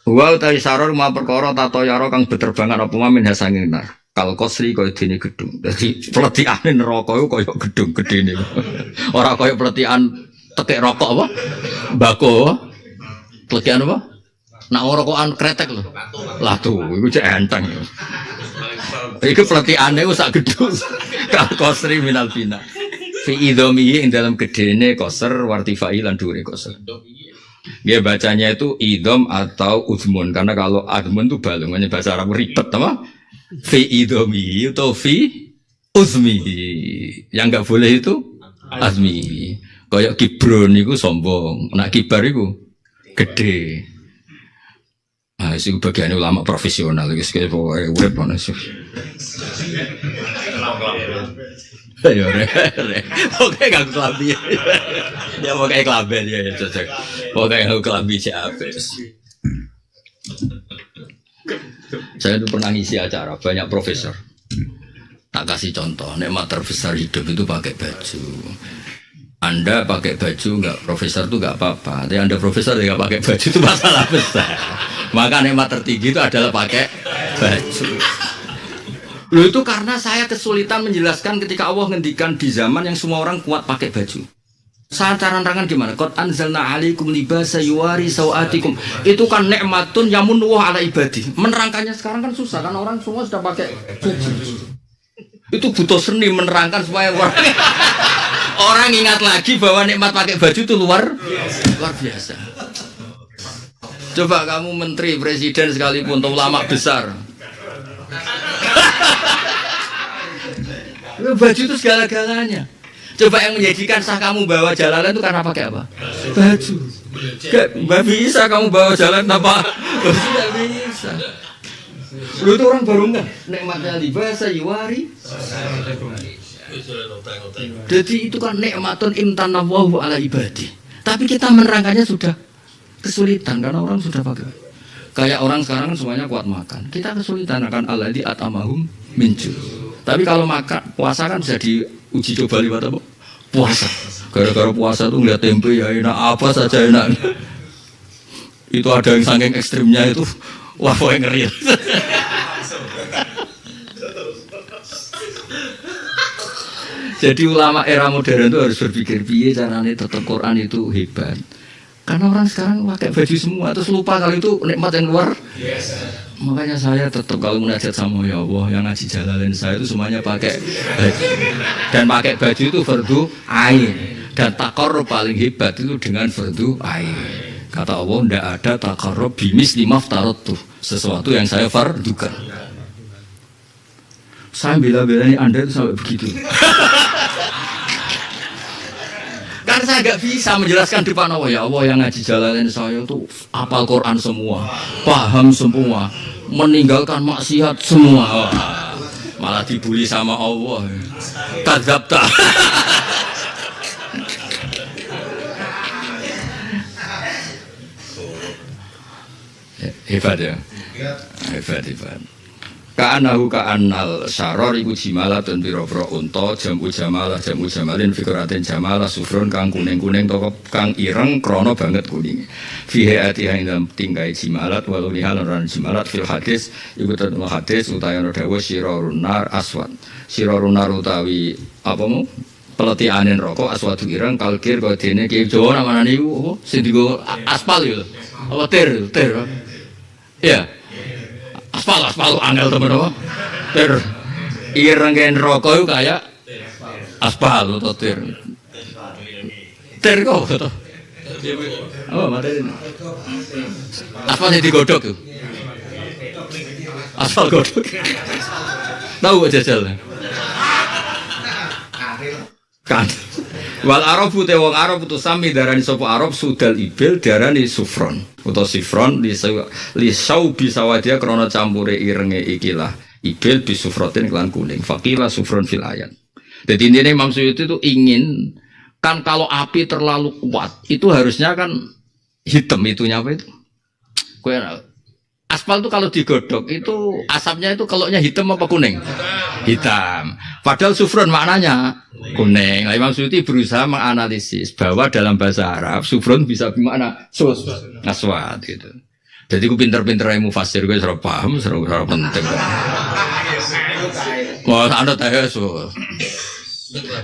Wa ta saror ma perkara tato yaro kang beterbangan apa min hasanging nar. Kal kosri kaya dene gedung. Dadi peletiane neraka iku kaya gedung gedene. Ora kaya peletian tekek rokok apa? Bako. Peletian apa? Nak rokokan kretek lho. Lah tuh, iku cek enteng. Iku peletiane wis sak gedung. Kal kosri minal bina. Fi idhomi ing dalam gedene koser wartifai lan dhuwure koser. Dia bacanya itu idhom atau uzmun karena kalau admun itu balungannya bahasa Arab ribet apa? Fi idhomi atau fi uzmi. Yang enggak boleh itu azmi. Kayak kibron itu sombong, nak kibar itu gede. Nah, itu bagian ulama profesional, guys. Kayak pokoknya urip mana sih? Ayo, oke gak kelabi. Ya mau kayak kelabi ya, cocok. Pokoknya aku kelabi siapa? Saya itu pernah ngisi acara, banyak profesor. Tak kasih contoh, nikmat terbesar hidup itu pakai baju. Anda pakai baju enggak profesor itu enggak apa-apa. Tapi Anda profesor enggak pakai baju itu masalah besar. Maka nikmat tertinggi itu adalah pakai baju. Loh itu karena saya kesulitan menjelaskan ketika Allah ngendikan di zaman yang semua orang kuat pakai baju. Saya terang-terangan gimana? Qad anzalna 'alaikum libasa yuwari sawatikum. Itu kan nikmatun yamunnu ala ibadi. Menerangkannya sekarang kan susah kan orang semua sudah pakai baju. Itu butuh seni menerangkan supaya orang ingat lagi bahwa nikmat pakai baju itu luar biasa. Coba kamu menteri, presiden sekalipun, atau ulama besar. Baju itu segala-galanya. Coba yang menjadikan sah kamu bawa jalanan itu karena pakai apa? Baju. Gak bisa kamu bawa jalan apa? Tidak bisa. Lu itu orang baru enggak? Nikmatnya libasa yuwari. Jadi itu kan nikmatun imtanallahu ala ibadi. Tapi kita menerangkannya sudah kesulitan karena orang sudah pakai. Kayak orang sekarang semuanya kuat makan. Kita kesulitan akan alladzi atamahum min ju'. Tapi kalau makan puasa kan bisa diuji coba lewat apa? Puasa. Gara-gara puasa tuh ngeliat tempe ya enak, apa saja enak. Itu ada yang saking ekstrimnya itu, wah kok ngeri. Jadi ulama era modern itu harus berpikir piye caranya tetap Quran itu hebat. Karena orang sekarang pakai baju semua terus lupa kalau itu nikmat yang luar biasa. Makanya saya tetap kalau munajat sama ya Allah yang ngaji Jalalain saya itu semuanya pakai baju. Dan pakai baju itu fardu ain. Dan taqarrub paling hebat itu dengan fardu ain. Kata Allah tidak ada taqarrub bimis limaftaratu. Sesuatu yang saya fardukan. Saya bela-belanya Anda itu sampai begitu. Karena saya nggak bisa menjelaskan di depan Allah. Ya Allah yang ngaji jalanin saya tuh hafal Quran semua, paham semua, meninggalkan maksiat semua. Wah, malah dibully sama Allah. Kadzabta. Hebat ya. Hebat. Ka'anahu ka'annal syaror iku jimalatun pira-pira unta jamu jamalin fikuratin jamalah sufron kang kuning-kuning toko kang ireng krana banget kuning fihe atiha ing dalam tingkai jimalat walau lihalan jimalat fil hadis iku tetep hadis utawa dawa sirarun nar aswad sirarun nar utawi apa mu peletianen rokok aswad ireng kalkir kok dene ki Jawa namane niku sing digo aspal yo apa ter ya aspal angel temen apa? Ter ireng gen rokok itu kayak aspal atau ter kok atau oh materi aspal yang digodok tuh aspal godok tahu aja jalan kan wal arabu te wong arab putus sami darani sapa arab sudal ibil darani sufron utawa sifron li saubi sawadia krana campure irenge ikilah ibil bisufrotin kelan kuning faqila sufron fil ayat. Jadi ini Imam Suyuti itu ingin kan kalau api terlalu kuat itu harusnya kan hitam itunya apa itu aspal itu kalau digodok itu asapnya itu kalaunya hitam apa kuning? Hitam. Padahal sufron maknanya kuning. Nah, Imam Suyuti berusaha menganalisis bahwa dalam bahasa Arab sufron bisa bermakna aswad gitu. Jadi aku pinter-pinter ilmu fasir gue serap paham, serap penting. Wah, anda tahu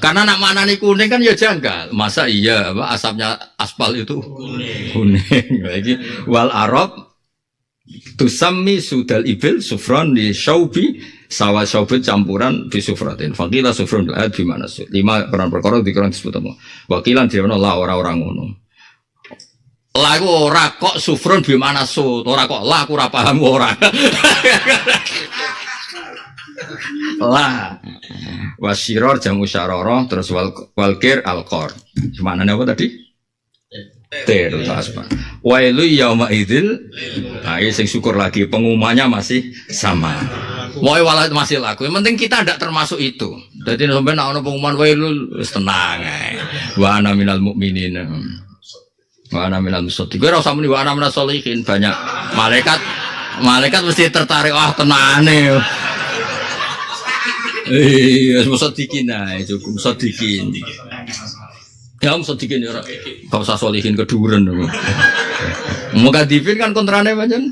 karena nak maknani kuning kan ya janggal. Masa iya apa asapnya aspal itu kuning. Lagi wal Arab tusammi sudal ibil sufron di syaubi sawa syaubi campuran di sufratin fakila sufron ayat di mana sih 5 peran perkara di Quran disebut apa wakilan di mana lah orang-orang ngono lagu ora kok sufron di mana sud ora kok lah aku ora paham ora lah wasyiror jamu syaroroh terus walkir alqor maknanya apa tadi terus asma wailu yauma idzil sing syukur lagi pengumumannya masih sama wae walau masih laku yang penting kita tidak termasuk itu jadi sampai nak ono pengumuman wailul tenang wa ana minal mukminin wa ana minal mushrikin ora usah muni wa ana minas sholihin banyak malaikat mesti tertarik tenane mushrikin ae cukup mushrikin ya mushrikin ya ora gak usah sholihin keduren mukadzibin kan kontrane pancen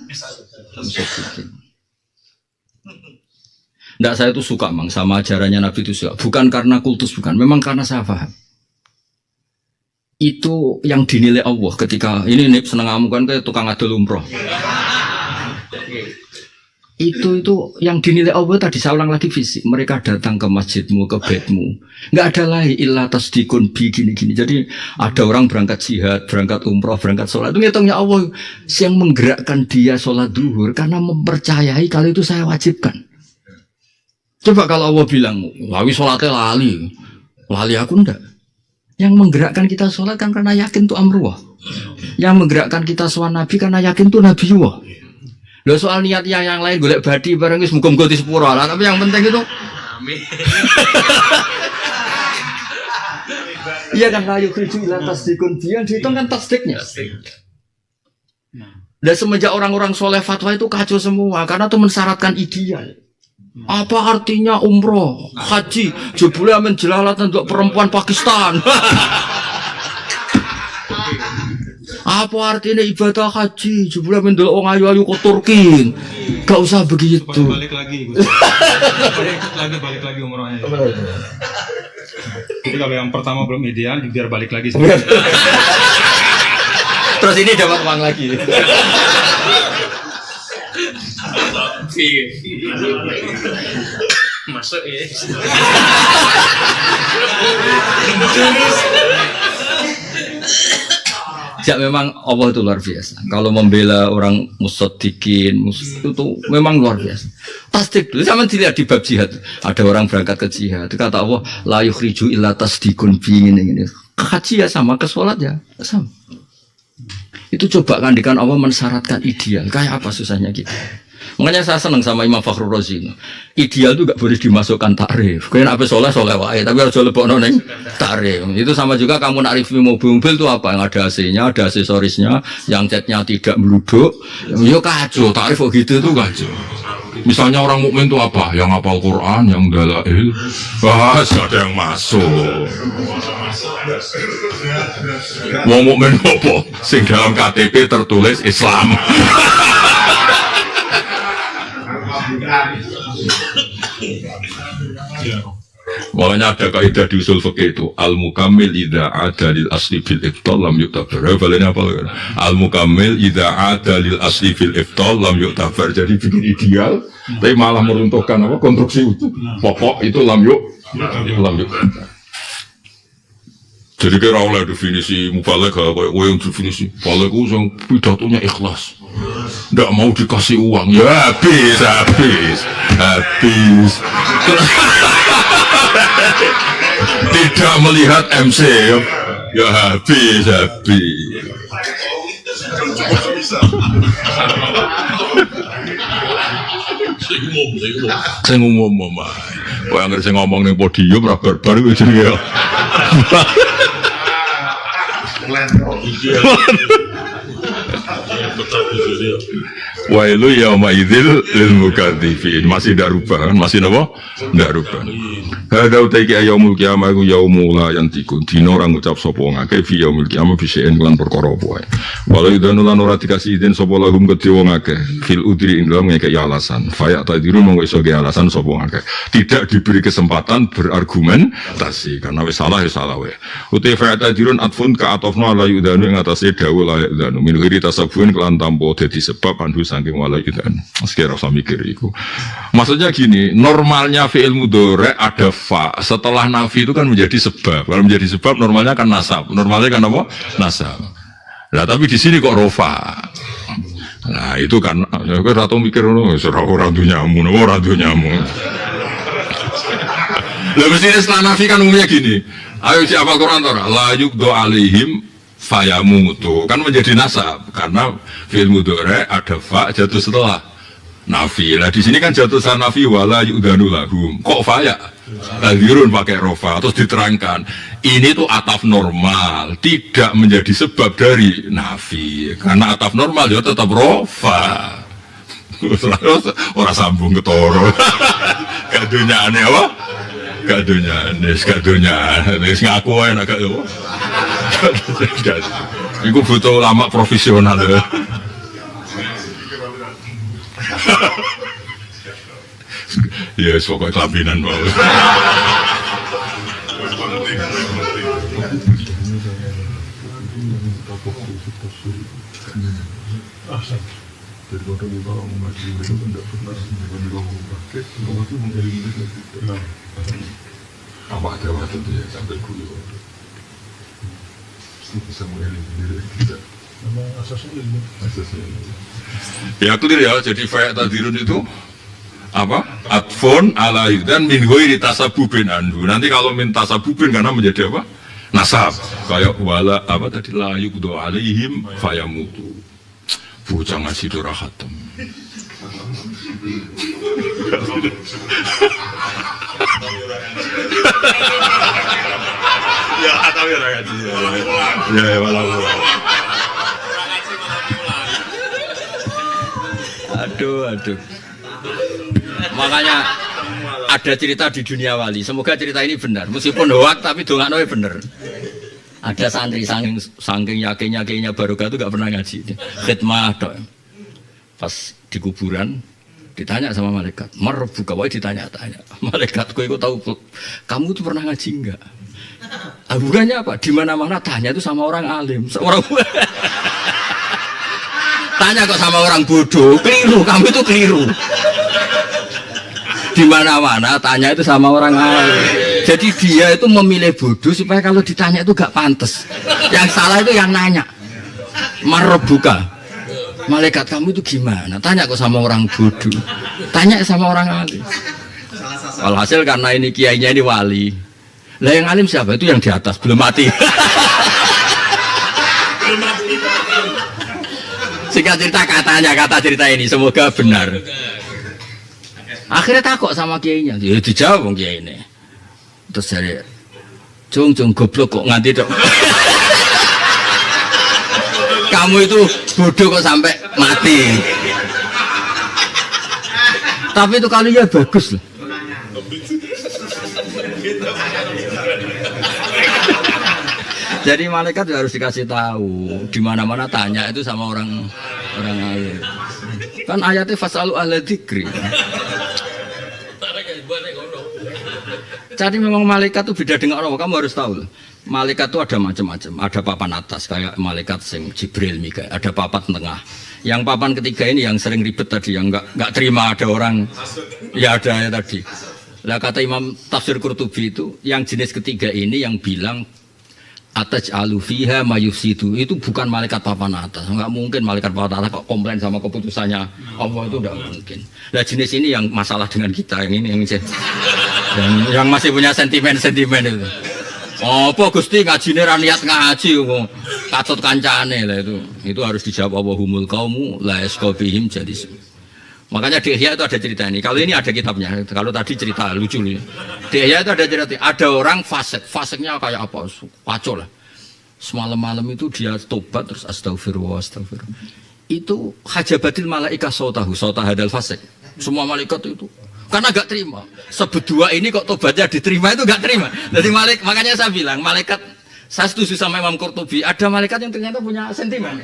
mushrikin. Nggak, saya itu suka mang sama ajarannya Nabi itu suka. Bukan karena kultus, bukan. Memang karena saya paham. Itu yang dinilai Allah ketika ini seneng kamu kan kayak tukang adol umroh. Itu yang dinilai Allah tadi saya ulang lagi fisik. Mereka datang ke masjidmu, ke bedmu. Nggak ada lagi illa tasdikun bi gini-gini. Jadi ada orang berangkat jihad, berangkat umroh, berangkat sholat. Itu ngitungnya Allah yang menggerakkan dia sholat duhur karena mempercayai kalau itu saya wajibkan. Coba kalau Allah bilang, lawi sholatnya lali aku enggak. Yang menggerakkan kita sholat kan karena yakin itu amruwah. Yang menggerakkan kita soal Nabi karena yakin itu Nabi Allah. Loh soal niat yang lain golek badi bareng wis muga-muga di sepuro lah. Tapi yang penting itu amin. Iya kan layu kriju ila tasdikun dia dihitung kan tasdiknya. Dan semenjak orang-orang soleh fatwa itu kacau semua karena itu mensyaratkan ideal. Apa artinya umroh, haji, jebule amen jelalatan untuk perempuan Pakistan. Apa artinya ibadah haji, jebule amen ndelok wong ayu-ayu ke Turki. Gak usah begitu. Balik lagi. Balik lagi umrohnya. Jadi kalau yang pertama belum ideal, biar balik lagi. Terus ini dapat uang lagi. Masuk ya. Ya memang Allah itu luar biasa. Kalau membela orang musyadikin itu memang luar biasa. Tasdik dulu sama dilihat di bab jihad. Ada orang berangkat ke jihad. Kata Allah, la yukhriju illa tasdikun bi ini. Haji ya sama, ke sholat ya sama. Itu coba kandikan Allah mensyaratkan ideal. Kayak apa susahnya gitu. Makanya saya senang sama Imam Fakhrul Razi. Ideal itu gak boleh dimasukkan takrif. Kayaknya apa soleh wae, tapi harus lebokno ning takrif. Itu sama juga kamu nak review mobil itu apa? Yang ada AC-nya, ada aksesorisnya, yang catnya tidak meluduk. Ya kacau, takrif kok gitu tuh kacau. Misalnya orang mukmin itu apa? Yang hafal Quran, yang dalail, gak ada yang masuk. Wong mukmin apa? Sing dalam KTP tertulis Islam. Makanya ada kaidah di usul fikih itu al-mukammil idza ada lil asli fil iftal lam yu'tabar. Balenya apa? Al-mukammil idza ada lil asli fil iftal lam yu'tabar. Jadi bikin ideal tapi malah meruntuhkan apa konstruksi itu. Pokok itu lam yu'tabar. Jadi kira oleh definisi mubaligh kayak yang definisi mubaligh itu yang pidatonya ikhlas. Nggak mau dikasih uang, ya habis. Tidak melihat MC, ya habis. Saya ngomong mama, kau yang ngerti ngomong nih podium rabar baru itu ya. Wailu yauma idzil lil mukadzibin. Masih ndak rubah kan? Masih napa? Ndak rubah. Hada utaiki yaumul qiyamah iku yaumul la yantikun. Dina ora ngucap sapa ngake fi yaumil qiyamah fi syai'in lan perkara apa wae. Walau idanu lan ora dikasih izin sapa lahum kedhe wong akeh fil udri ing dalam ngekek alasan. Fayak tadiru monggo iso ge alasan sapa ngake. Tidak diberi kesempatan berargumentasi karena wis salah wae. Uti fayak tadirun atfun ka atofna la yudanu ing atase dawuh la yudanu min ghairi tasabbuhin kelan tampo dadi sebab andu saking wala yudanu. Sekira usah mikir iku. Maksudnya gini, normalnya fi'il mudhari ada fa. Setelah nafi itu kan menjadi sebab. Kalau menjadi sebab normalnya kan nasab. Normalnya kan apa? Nasab. Nah, tapi di sini kok rofa. Nah, itu kan ratu mikir orang tuh nyamu. Lah mesti setelah nafi kan umumnya gini. Ayo siapa Quran tora? La yukdo alaihim fayamutu. Kan menjadi nasab karena fi'il mudhari ada fa jatuh setelah nafi. Nah di sini kan jatuh sana nafi wala yudanu lahum. Kok faya? Tadirun pakai rofa. Terus diterangkan ini tuh ataf normal, tidak menjadi sebab dari nafi. Karena ataf normal ya tetap rofa. Orang sambung ketoro. Kadunya aneh apa? Kadunya aneh. Ngaku enak gak apa? Iku butuh ulama profesional ya. Ya, pokoknya kelabinan mau. Apa ada waktu itu ya sampai kuliah bisa mengeliminir kita. Ya clear ya, jadi fayak tadirun itu apa? Atfon ala dan min ghairi tasabubin anhu. Nanti kalau min tasabubin karena menjadi apa? Nasab. Kayak wala apa tadi la yuqdu alaihim fayamutu. Bocah ngasih dora khatam. Ya khatam ya ngaji. Ya walau. Aduh. Makanya ada cerita di dunia wali. Semoga cerita ini benar. Meskipun hoak tapi dongakno benar. Ada santri saking yakinnya barokah itu gak pernah ngaji. Khidmah dok. Pas di kuburan ditanya sama malaikat. Marbuka wae ditanya-tanya. Malaikat kowe iku tahu kamu tuh pernah ngaji enggak? Hubungannya apa? Di mana-mana tanya itu sama orang alim. Orang tanya kok sama orang bodoh, keliru, kamu itu keliru. Di mana-mana tanya itu sama orang alim. Jadi dia itu memilih bodoh supaya kalau ditanya itu gak pantas. Yang salah itu yang nanya. Marbuka. Malaikat kamu itu gimana? Tanya kok sama orang bodoh. Tanya sama orang alim. Walhasil karena ini kiainya ini wali. Lah yang alim siapa? Itu yang di atas belum mati. Singkat cerita kata cerita ini semoga benar. Akhirnya takut sama kiainya. Ya dijawab kiai ini. Terus dari Jung goblok kok nganti dok. Kamu itu bodoh kok sampai mati. Tapi itu kalinya bagus loh. Jadi malaikat harus dikasih tahu. Di mana-mana tanya itu sama orang alim. Kan ayatnya fasalu ahla dzikri. Jadi memang malaikat itu beda dengan orang. Kamu harus tahu. Malaikat itu ada macam-macam. Ada papan atas kayak malaikat sing Jibril Mikail. Ada papan tengah. Yang papan ketiga ini yang sering ribet tadi, yang nggak terima ada orang. Ya ada ya tadi. Lah kata Imam Tafsir Qurtubi itu, yang jenis ketiga ini yang bilang ataj alufiha mayusidu itu bukan malaikat papan atas. Nggak mungkin malaikat papan atas kok komplain sama keputusannya Allah, itu nggak mungkin. Lah jenis ini yang masalah dengan kita, yang ini yang masih punya sentimen itu. Apa Gusti ngajine ra niat ngaji kok katut kancane lah itu harus dijawab Allahumul qaumu la yasqabihim jadi. Makanya di Ihya itu ada cerita ini. Kalau ini ada kitabnya. Kalau tadi cerita lucu nih. Di Ihya itu ada cerita. Ada orang fasik. Fasiknya kayak apa? Kacau lah. Semalam-malam itu dia tobat terus astagfirullah. Itu hajabatil malaika sautahu hadal fasik. Semua malaikat itu karena gak terima. Seberdua ini kok tobatnya diterima itu gak terima. Jadi makanya saya bilang malaikat, saya setuju sama Imam Qurtubi, ada malaikat yang ternyata punya sentimen.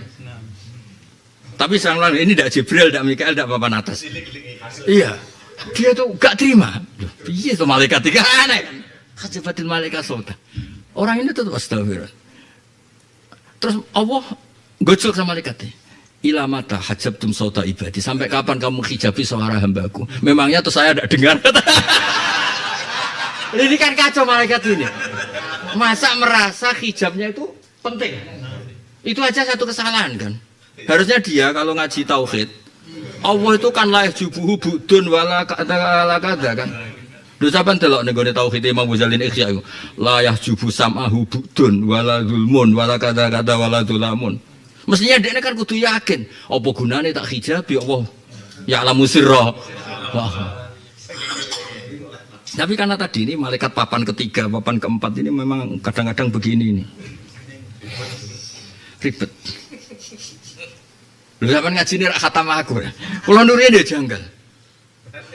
Tapi sekarang ini tidak Jibril, tidak Mikael, tidak papan atas. Iya, dia tuh gak terima. Iya itu malaikat tiga aneh. Hajabatil malaikat sauta. Orang ini tetap astagfirullah. Terus Allah gojol sama malaikatnya. Ilamata hajabtum sauta ibadi, sampai kapan kamu hijabi suara hambaku? Memangnya tuh saya tidak dengar. Ini kan kacau malaikat ini. Masa merasa hijabnya itu penting? Itu aja satu kesalahan kan. Harusnya dia kalau ngaji tauhid, Allah itu kan la yajubuhu budun wala kada kan. Lho sampean delok ning gone tauhid Imam Ghazali Ihya iku. La yajubu sam'ahu budun wala zulmun wala kada wala dzulamun. Mestinya dia kan kudu yakin. Apa gunane tak hijabi Allah ya alamu sirra. Tapi karena tadi ini malaikat papan ketiga, papan keempat ini memang kadang-kadang begini ini. Ribet. Lu sampean ngaji ini rak khatam aku. Kula nurine dia janggal.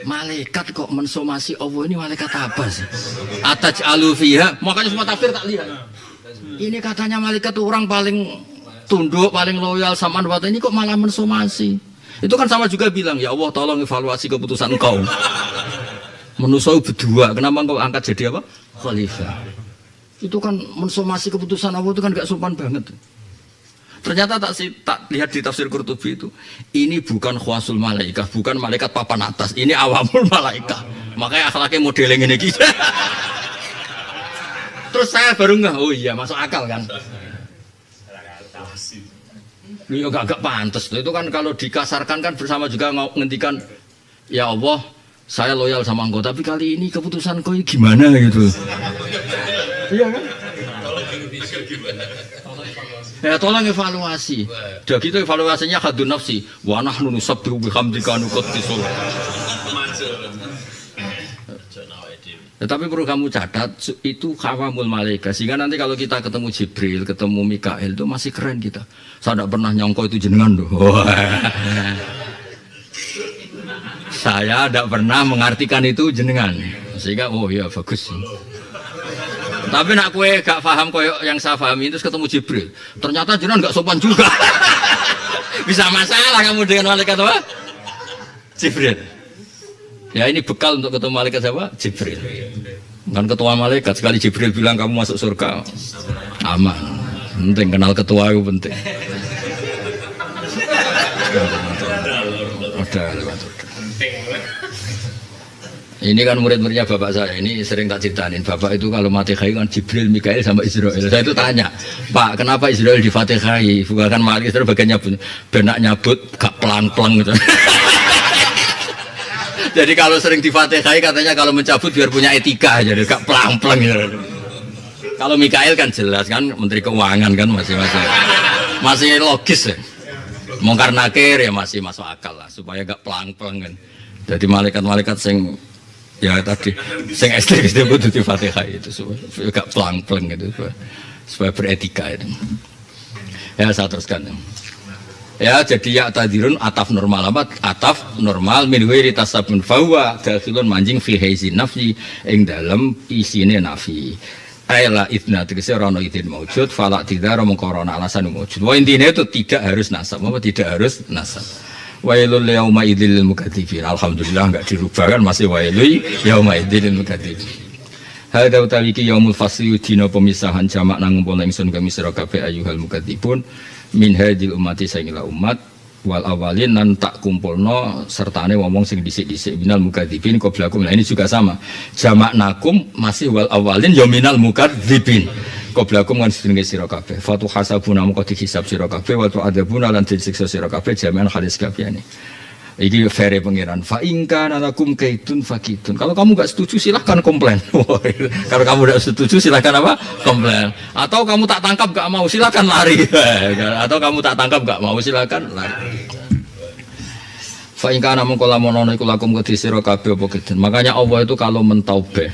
Malaikat kok mensomasi Allah ini malaikat apa sih? Ataj alufiha, makanya semua tafsir tak lihat. Ini katanya malaikat itu orang paling tunduk, paling loyal sama nubuat ini kok malah mensomasi. Itu kan sama juga bilang, ya Allah tolong evaluasi keputusan engkau. Menusau berdua, kenapa engkau angkat jadi apa? Khalifah. Itu kan mensomasi keputusan Allah itu kan gak sopan banget. Ternyata tak lihat di tafsir Qurtubi itu, ini bukan khawasul malaikat, bukan malaikat papan atas, ini awamul malaikat. Makanya akhlaknya modeling ini gitu. Terus saya baru nggak, oh iya masuk akal kan. Lu agak pantas itu kan kalau dikasarkan kan bersama juga ngendikan ya Allah saya loyal sama engkau tapi kali ini keputusan kau gimana gitu. Iya kan? Ya tolong evaluasi. Udah gitu evaluasinya hadun nafsi. Wa nahnu nusabbihu bihamdika nuqaddisul. Tetapi perlu kamu catat itu khawamul malaikat sehingga nanti kalau kita ketemu Jibril, ketemu Mikael itu masih keren kita. Saya tidak pernah nyongko itu jenengan loh. Saya tidak pernah mengartikan itu jenengan sehingga oh ya bagus. Tapi nak kue gak paham koyo yang saya pahami terus ketemu Jibril. Ternyata jenengan gak sopan juga. Bisa masalah kamu dengan malaikat apa? Jibril. Ya ini bekal untuk ketemu malaikat siapa? Jibril. Kan ketua malaikat sekali Jibril bilang kamu masuk surga aman. Penting kenal ketua itu penting. Ini kan murid-muridnya bapak saya, ini sering tak ceritain. Bapak itu kalau Fatihah kan Jibril, Mikail sama Israel. Saya itu tanya, Pak, kenapa Israel di Fatihah? Bukan malah Israel bagian nyabut, benak nyabut, gak pelang-pelang gitu. Jadi kalau sering di Fatihah katanya kalau mencabut biar punya etika, jadi gak pelang-pelang gitu. Kalau Mikail kan jelas kan Menteri Keuangan kan masih logis ya. Mungkar nakir ya masih masuk akal lah supaya gak pelang-pelang kan. Jadi malaikat-malaikat sing ya tadi sing ekstrim itu butuh di Fatihah itu supaya gak pelang-pelang gitu supaya beretika itu. Ya saya teruskan. Ya jadi ya tadirun ataf normal apa? Ataf normal min ghairi tasabun fawa dakhilun manjing fi haizin nafi ing dalem isine nafi. Aila idna tegese ora ono idin maujud falak tidak mengko ora alasan maujud. Wah intinya itu tidak harus nasab, apa tidak harus nasab. Wailul yauma idzil mukadzibin. Alhamdulillah enggak dirubah kan masih wailul yauma idzil mukadzibin. Hadza utawi ki yaumul fasli dina pemisahan jamak nang ngumpul ingsun kami sira kabeh ayyuhal mukadzibun min hadil ummati saingila umat wal awalin nan tak kumpulno sertane wong sing dhisik-dhisik minal mukadzibin qablakum. Nah ini juga sama. Jamak nakum masih wal awalin ya minal mukadzibin. Qablakum kan sedene sira kabeh. Fatu hasabuna moko dihisab sira kabeh wa tu'adzabuna lan disiksa sira kabeh jami'an hadis kabehane. Iki fere pangeran. Fa in kana lakum kaitun fakitun. Kalau kamu enggak setuju silahkan komplain. Kalau kamu enggak setuju silahkan apa? Komplain. Atau kamu tak tangkap enggak mau silahkan lari. Atau kamu tak tangkap enggak mau silahkan lari. Fa in kana mongko lamun ana iku lakum kedhi sira kabeh apa kedhen. Makanya Allah itu kalau mentaubah.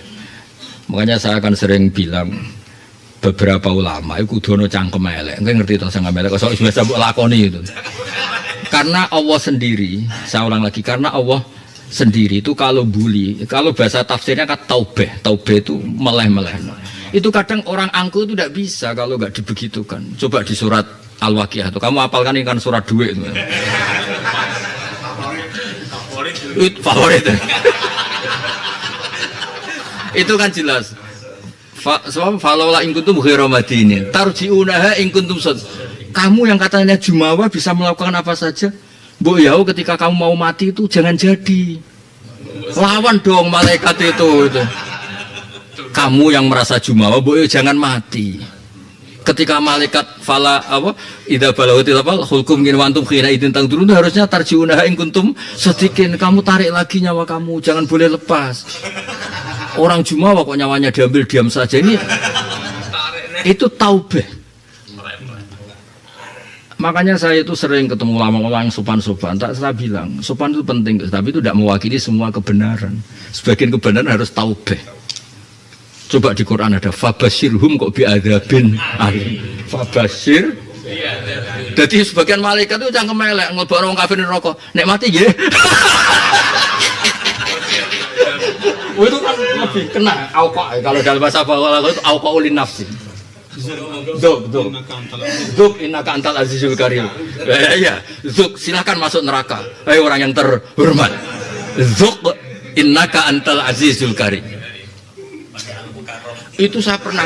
Makanya saya akan sering bilang beberapa ulama itu kudu ono cangkem elek. Engko ngerti to sing elek kok iso mbok lakoni itu. Karena Allah sendiri, saya ulang lagi, karena Allah sendiri itu kalau bully, kalau bahasa tafsirnya kan taubeh itu meleh-meleh. Itu kadang orang angkuh itu tidak bisa kalau nggak dibegitukan. Coba di surat Al-Waqiah itu, kamu hafalkan ini kan surat duit itu. Favorit. Itu kan jelas. Falaula in kuntum ghairu madinin tarji'unaha in kuntum sad. Kamu yang katanya jumawa bisa melakukan apa saja. Mbok yau ketika kamu mau mati itu jangan jadi. Lawan dong malaikat itu. Kamu yang merasa jumawa mbok yau jangan mati. Ketika malaikat fala apa idza balaghatil apa hulkum min wantum khina idin tang turun harusnya tarji'unaha in kuntum sadiqin. Kamu tarik lagi nyawa kamu, jangan boleh lepas. Orang jumawa kok nyawanya diambil diam saja ini. Itu taubah. Makanya saya itu sering ketemu ulama-ulama yang sopan-sopan. Tak saya bilang, sopan itu penting, tapi itu tidak mewakili semua kebenaran. Sebagian kebenaran harus taubah. Coba di Quran ada fabashirhum kok bi'adzabin alim. Fabashir. Jadi sebagian malaikat itu jangan melek ngelebok orang kafir neraka. Nek mati nggih. Itu kan lebih kena auqa kalau dalam bahasa bawah itu auqa ulin nafsi. Zuk innaka antal azizul karim. Ya, Zuk silakan masuk neraka. Hai orang yang terhormat. Zuk innaka antal azizul karim. Itu saya pernah.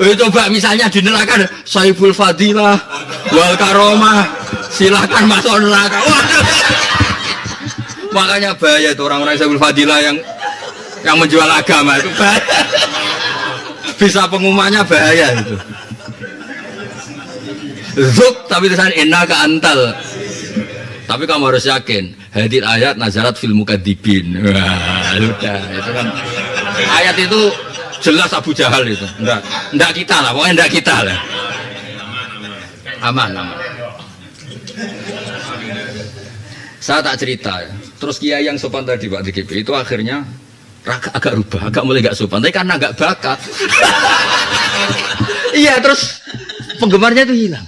Coba misalnya di neraka ada Saiful Fadilah wal Karomah, silakan masuk neraka. Makanya bahaya itu orang-orang Saiful Fadilah yang menjual agama itu bahaya. Bisa pengumumannya bahaya itu. Zuk tapi tulisan innaka antal. Tapi kamu harus yakin hadir ayat nazarat fil mukadzibin. Wah, udah itu kan ayat itu jelas Abu Jahal itu. Enggak kita lah, pokoknya enggak kita lah. Aman. Saya tak cerita ya. Terus kiai yang sopan tadi Pak DGP itu akhirnya agak rubah, agak mulai gak sopan. Tapi karena gak bakat. Iya terus penggemarnya itu hilang.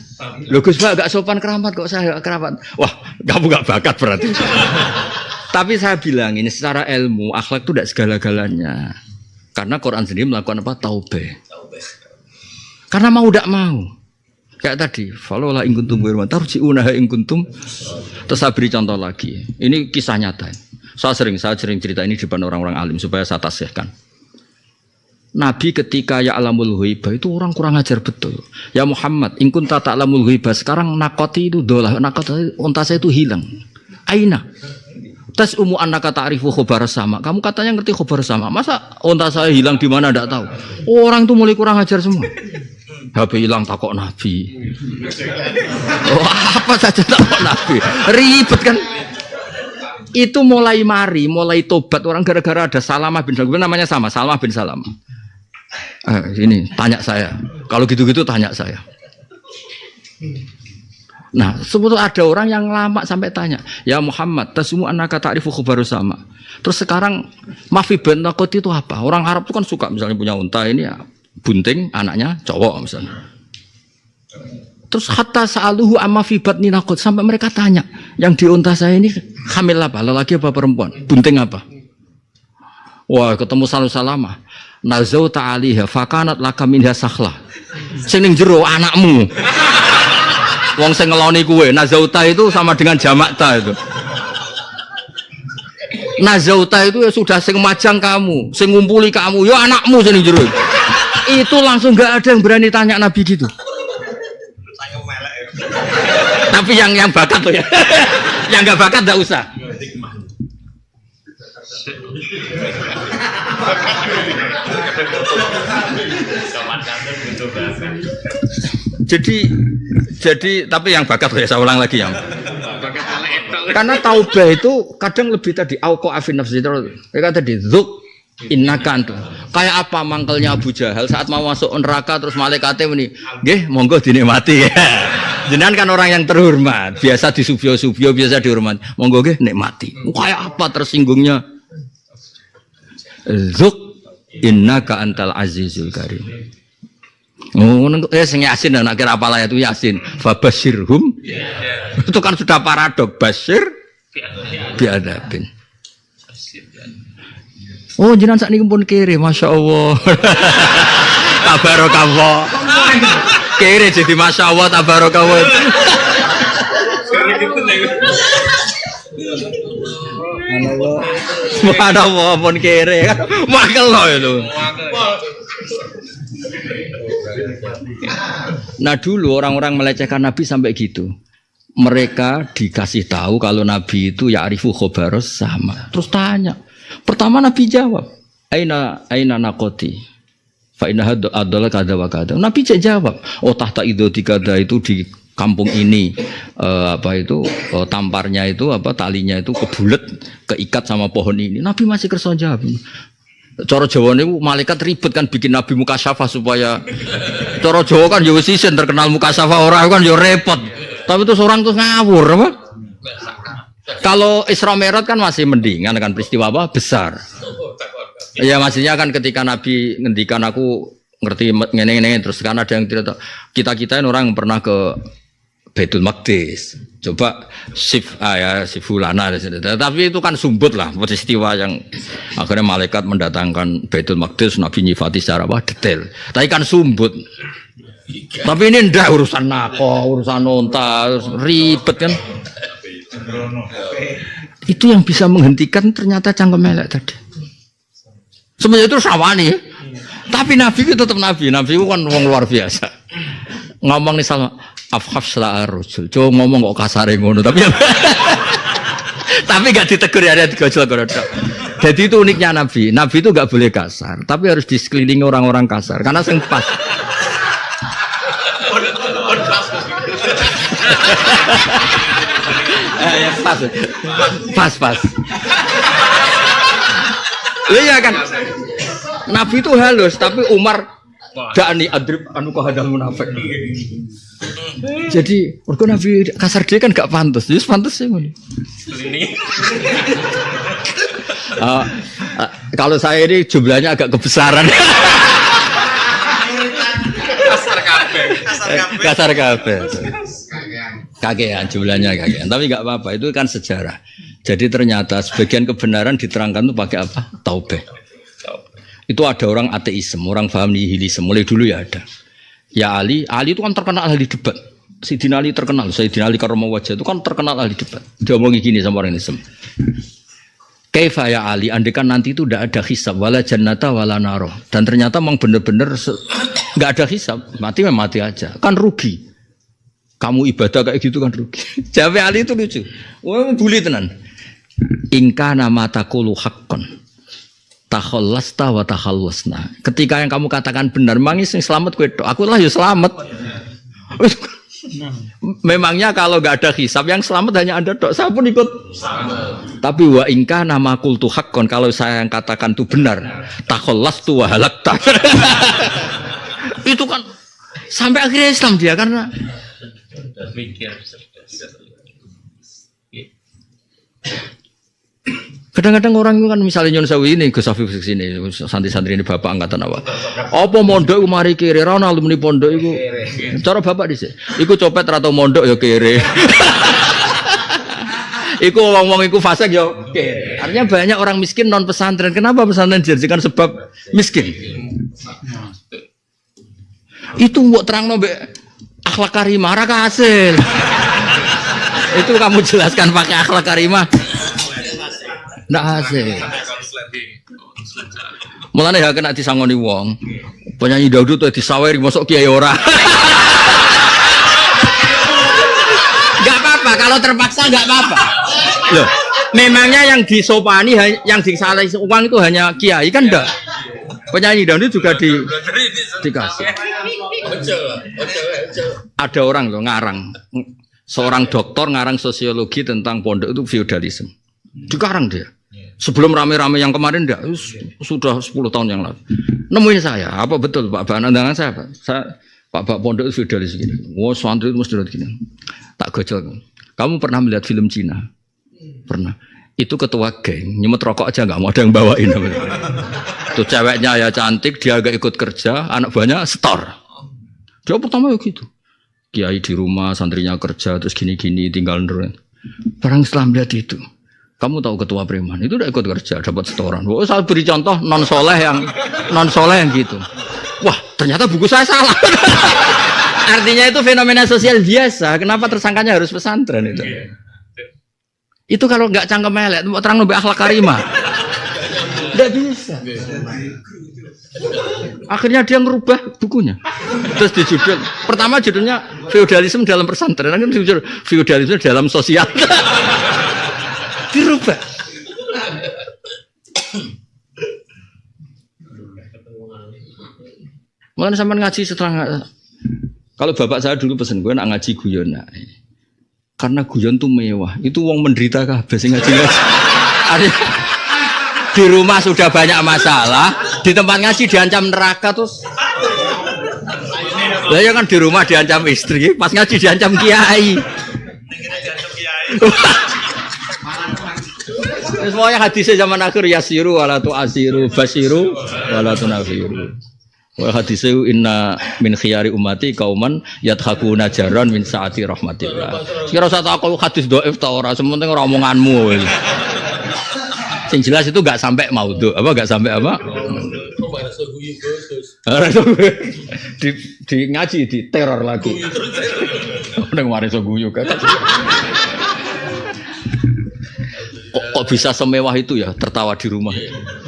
Loh Gus Pak gak sopan keramat kok saya keramat. Wah kamu gak bakat berarti. Tapi saya bilang ini secara ilmu akhlak itu tidak segala-galanya. Karena Quran sendiri melakukan apa? Taubah. Karena mau tidak mau. Kayak tadi, falola in kuntum ghairu tarji'unaha in kuntum. Terus saya beri contoh lagi. Ini kisah nyata. Saya sering cerita ini di depan orang-orang alim supaya saya tasihkan. Nabi ketika ya alamul ghaibah itu orang kurang ajar betul. Ya Muhammad, in kunta ta'lamul ghaibah, sekarang nakoti itu dolah, nakoti unta saya itu hilang. Aina. Tas annaka ta'rifu khobar sama. Kamu katanya ngerti khobar sama. Masa unta saya hilang di mana enggak tahu. Orang tuh mulai kurang ajar semua. HP hilang takok Nabi. Oh, apa saja takok Nabi. Ribet kan? Itu mulai tobat orang gara-gara ada Salamah bin Salamah, namanya sama, Salamah bin Salamah. Ini tanya saya, kalau gitu-gitu tanya saya. Nah, sebetulnya ada orang yang lama sampai tanya, ya Muhammad, tasmu annaka ta'rifu khabar sama. Terus sekarang mafi bin nakoti itu apa? Orang Arab itu kan suka misalnya punya unta ini ya, bunting, anaknya cowok misalnya. Terus hatta sa'aluhu amma fi batni nakot, sampai mereka tanya, yang di unta saya ini hamil apa? Lelaki apa perempuan? Bunting apa? Wah, ketemu Salamah. Nazau ta'aliha fakanat laka minha sakhlah. Sing ning jero anakmu. Wong sing ngeloni kuwe, nazauta itu sama dengan jamak ta itu. Nazauta itu ya sudah sing majang kamu, sing ngumpuli kamu, ya anakmu sing ning jero. Itu langsung enggak ada yang berani tanya Nabi gitu. Tapi yang bakat tuh ya. Yang enggak bakat enggak usah. Jadi tapi yang bakat ya, saya ulang lagi yang. Karena taubah itu kadang lebih tadi auqa afin nafsi terus. Kayak tadi dzuk innaka antum. Kayak apa mangkelnya Abu Jahal saat mau masuk neraka terus malaikatnya muni, nggih monggo dinikmati. Jenengan kan orang yang terhormat, biasa disubyo-subyo, biasa dihormat. Monggo nggih nikmati. Kayak apa tersinggungnya? Dzuk innaka antal azizul karim. Oh, sing Yasin anak kira apalah itu Yasin. Fabasyirhum. Itu kan sudah paradok basyir biadabin. Oh, jenengan sakniki pun kiri, Masya Allah. Tabarakallah. Kiri jadi Masya Allah, tabarakallah. Subhanallah pun kiri kan. Makel loh itu. Nah dulu orang-orang melecehkan Nabi sampai gitu. Mereka dikasih tahu kalau Nabi itu ya'rifu khobaros sama. Terus tanya. Pertama Nabi jawab, Aina nakoti. Fa inna adalah kada wa kada. Nabi jawab, oh tahta idoti kada itu di kampung ini tamparnya itu talinya itu kebulet keikat sama pohon ini. Nabi masih kerso jawab. Cara Jawa niku malaikat ribet kan bikin Nabi mukasyafah supaya cara Jawa kan ya wis isin terkenal mukasyafah orang kan ya repot. Tapi terus orang tuh ngawur apa? Kalau Isra Mi'raj kan masih mendingan kan peristiwa apa besar. Ya maksudnya kan ketika Nabi ngendikan aku ngerti ngene-ngene terus kan ada yang tidak kita orang yang pernah ke Baitul Maqdis. Coba Sifulana tapi itu kan sumbut lah peristiwa yang akhirnya malaikat mendatangkan Baitul Maqdis Nabi nyifati secara detail. Tapi kan sumbut. Tapi ini ndak urusan nako, urusan unta, ribet kan. Itu yang bisa menghentikan ternyata cangkem elek tadi. Sebenarnya itu sawani. Tapi Nabi itu tetap Nabi. Nabi itu kan orang luar biasa. Ngomong nih sama afhafs la ar-rajul. Coba ngomong kok kasare ngono tapi tapi enggak ditegur ya digojol godok. Jadi itu uniknya Nabi. Nabi itu enggak boleh kasar, tapi harus di sekelilingi orang-orang kasar karena sing pas. Pas. Iya kan. Nabi itu halus, tapi Umar da'ani adrib anu kahadal munafik. Jadi, mergo Nabi kasar dia kan gak pantas. Jadi pantas sih ngono. Kalau saya ini jumlahnya agak kebesaran. Kasar kabeh. Kakean jumlahnya kakean. Tapi enggak apa-apa, itu kan sejarah. Jadi ternyata sebagian kebenaran diterangkan itu pakai apa? Taubeh. Itu ada orang ateisme, orang paham nihilisme. Mulai dulu ya ada. Ya Ali itu kan terkenal ahli debat. Sayyidina Ali terkenal, Sayyidina Ali karomah wajah itu kan terkenal ahli debat. Dia ngomong gini sama orang Islam. Kaifa ya Ali, andekan nanti itu tidak ada hisab, wala jannata wala naro. Dan ternyata memang benar-benar nggak ada hisab, mati memang mati aja. Kan rugi. Kamu ibadah kayak gitu kan rugi. Jawab Ali itu lucu. Wah, bully tenan. Ingka nama takulu hakkon. Takhallasta wa takhallwasna. Ketika yang kamu katakan benar, mangis yang selamat kowe tok. Aku lah ya selamat. Memangnya kalau nggak ada hisab yang selamat hanya Anda tok. Saya pun ikut. Tapi wa ingka nama kultu hakkon, kalau saya yang katakan itu benar, takhallastu wa halakta. Itu kan sampai akhirnya Islam dia karena kadang-kadang orang itu kan misalnya Nyun Sewu ini Gus Afif sini santri-santri ini bapak angkatan awal. Apa mondok iku mari kere ra ono alumni pondok iku. Cara bapak dhisik. Iku copet ra tau mondok ya kere. Iku wong-wong iku fasik ya kere. Artinya banyak orang miskin non pesantren. Kenapa pesantren dijadikan sebab miskin? Itu mbok terangno mbek akhlak karimah ra kasil. Itu kamu jelaskan pakai akhlak karimah. Ndak hasil. Mulane ya kena disangoni wong. Penyanyi dangdut tuh disaweri mosok kiai ora. Enggak apa-apa kalau terpaksa enggak apa-apa. Loh, memangnya yang disopani yang disalahi uang itu hanya kiai kan enggak? Penyanyi dangdut juga dikasih. Ada orang loh ngarang. Seorang dokter ngarang sosiologi tentang pondok itu feodalisme. Dikarang dia. Sebelum rame-rame yang kemarin enggak, sudah 10 tahun yang lalu. Nemuin saya, apa betul Pak Banandangan saya Pak? Pak Pondok itu feodalis gini. Wah, santri itu mesti gini. Tak gojol. Kamu pernah melihat film Cina? Pernah. Itu ketua geng, nyemut rokok aja enggak mau ada yang bawain. Tuh ceweknya ya cantik, dia agak ikut kerja, anak buahnya setor. Dia pertama ya gitu. Kiai di rumah, santrinya kerja, terus gini-gini tinggal nurun. Barang setelah melihat itu. Kamu tahu ketua preman itu udah ikut kerja dapat setoran. Wah, saya beri contoh non soleh yang gitu. Wah, ternyata buku saya salah. Artinya itu fenomena sosial biasa. Kenapa tersangkanya harus pesantren itu? Itu kalau nggak cangkem elek, mau terang lebih akhlak karimah. Nggak bisa. Akhirnya dia ngerubah bukunya. Terus dijudul. Pertama judulnya feodalisme dalam pesantren. Kan judul feodalisme dalam sosial. Dirubah. Mulai sampai ngaji setelah kalau bapak saya dulu pesen gue nak ngaji guyon, nah, karena guyon tuh mewah. Itu wong menderita kabeh sing ngaji. Di rumah sudah banyak masalah, di tempat ngaji diancam neraka terus. Lah ya kan di rumah diancam istri, pas ngaji diancam kiai. Semuanya hadisnya zaman akhir yasiru wala tu asiru basiru wala tu nafiru. Wa hadisnya inna min khiyari ummati kauman yadhakuna jaran min saati rahmatillah. Kira usah tak aku hadis dhaif ta ora, sementing ora omonganmu. Sing jelas itu enggak sampai maudhu, apa enggak sampai apa? Di ngaji di teror lagi. Ning mari so guyu kan. Kok bisa semewah itu ya tertawa di rumah?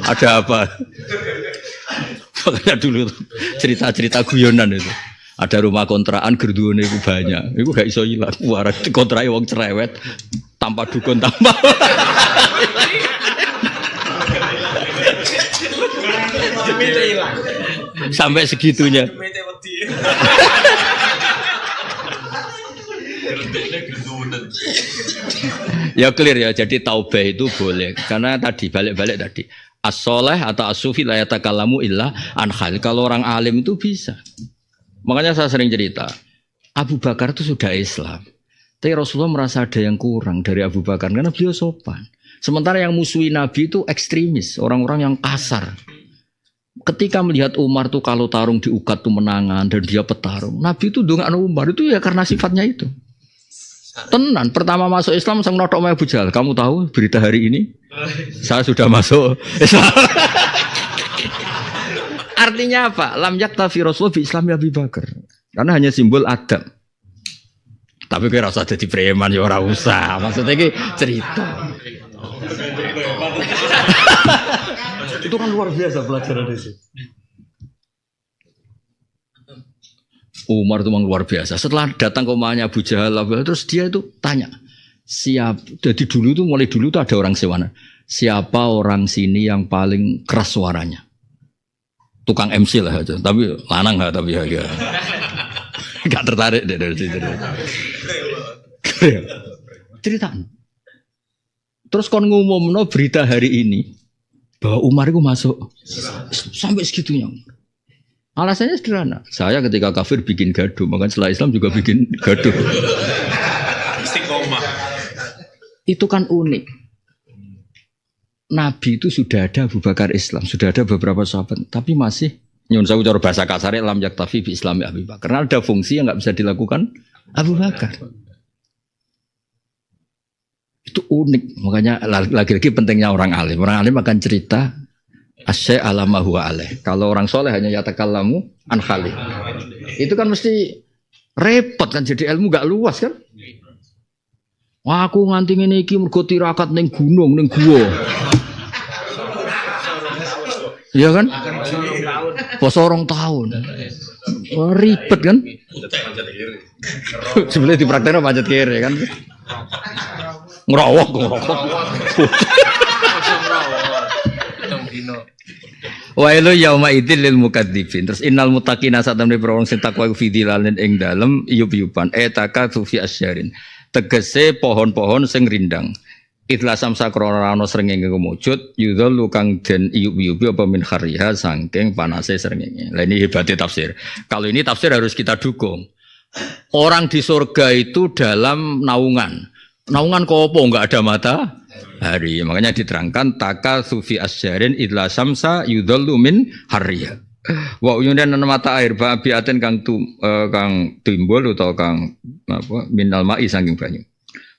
Ada apa? Makanya dulu cerita-cerita guyonan itu. Ada rumah kontrakan gerduone itu banyak. Itu gak iso hilang. Waras kontrake wong cerewet tanpa dukun tanpa. Sampai segitunya. Ya clear ya, jadi taubah itu boleh karena tadi balik-balik tadi as-soleh atau as-sufi la yatakallamu illa an hal. Kalau orang alim itu bisa. Makanya saya sering cerita Abu Bakar itu sudah Islam, tapi Rasulullah merasa ada yang kurang dari Abu Bakar karena beliau sopan. Sementara yang musuhi Nabi itu ekstremis, orang-orang yang kasar. Ketika melihat Umar tuh kalau tarung diukat tuh menangan dan dia petarung, Nabi itu ndongakno Umar itu ya karena sifatnya itu. Tenan, pertama masuk Islam sang notok Abu Jahal. Kamu tahu berita hari ini? Saya sudah masuk Islam. Artinya apa? Lam yaktafi Rasulullah bi Islam Abu Bakar. Karena hanya simbol adab. Tapi kira usah jadi preman ya ora usah. Maksudnya iki cerita. Itu kan luar biasa pelajaran itu. Umar itu memang luar biasa. Setelah datang ke rumahnya Abu Jahal, terus dia itu tanya, jadi dulu itu mulai dulu itu ada orang sewana. Siapa orang sini yang paling keras suaranya? Tukang MC lah aja, tapi lanang nggak tapi ya. Gak tertarik deh dari situ. Cerita. Terus kon ngumumno berita hari ini bahwa Umar itu masuk sampai segitunya. Alasannya sederhana. Saya ketika kafir bikin gaduh, maka setelah Islam juga bikin gaduh. Istiqomah. Itu kan unik. Nabi itu sudah ada Abu Bakar Islam, sudah ada beberapa sahabat, tapi masih nyun saya cara bahasa kasarnya lam yaktafi bi Islami Abu Bakar. Karena ada fungsi yang nggak bisa dilakukan Abu Bakar. Itu unik. Makanya lagi-lagi pentingnya orang alim. Orang alim akan cerita Asy' alama huwa alaih. Kalau orang soleh hanya yatakallamu an khali. Itu kan mesti repot kan, jadi ilmu gak luas kan. Wah, aku nganti ngene iki mergo tirakat ning gunung ning gua. Iya kan? Poso 2 tahun. Wah, ribet kan? Sebenarnya dipraktekno pancet kiri kan. Ngerawok. Wa ilu yauma idzil lil mukadzibin. Terus innal muttaqina satamne wong sing takwa fi dilalin ing dalem iyub-iyuban etaka fi asyarin. Tegese pohon-pohon sing rindang. Itlasam sakrona ana srengenge kemujud yudhal kang den iyub-iyubi apa min khariha saking panase srengenge. Lah ini hebatnya tafsir. Kalau ini tafsir harus kita dukung. Orang di surga itu dalam naungan. Naungan kopo enggak ada matahari. Makanya diterangkan taka sufi asyarin idla samsa yudhallu min harriya. Wa uyunan mata air biaten kang timbul utawa kang apa minal mai saking banyu.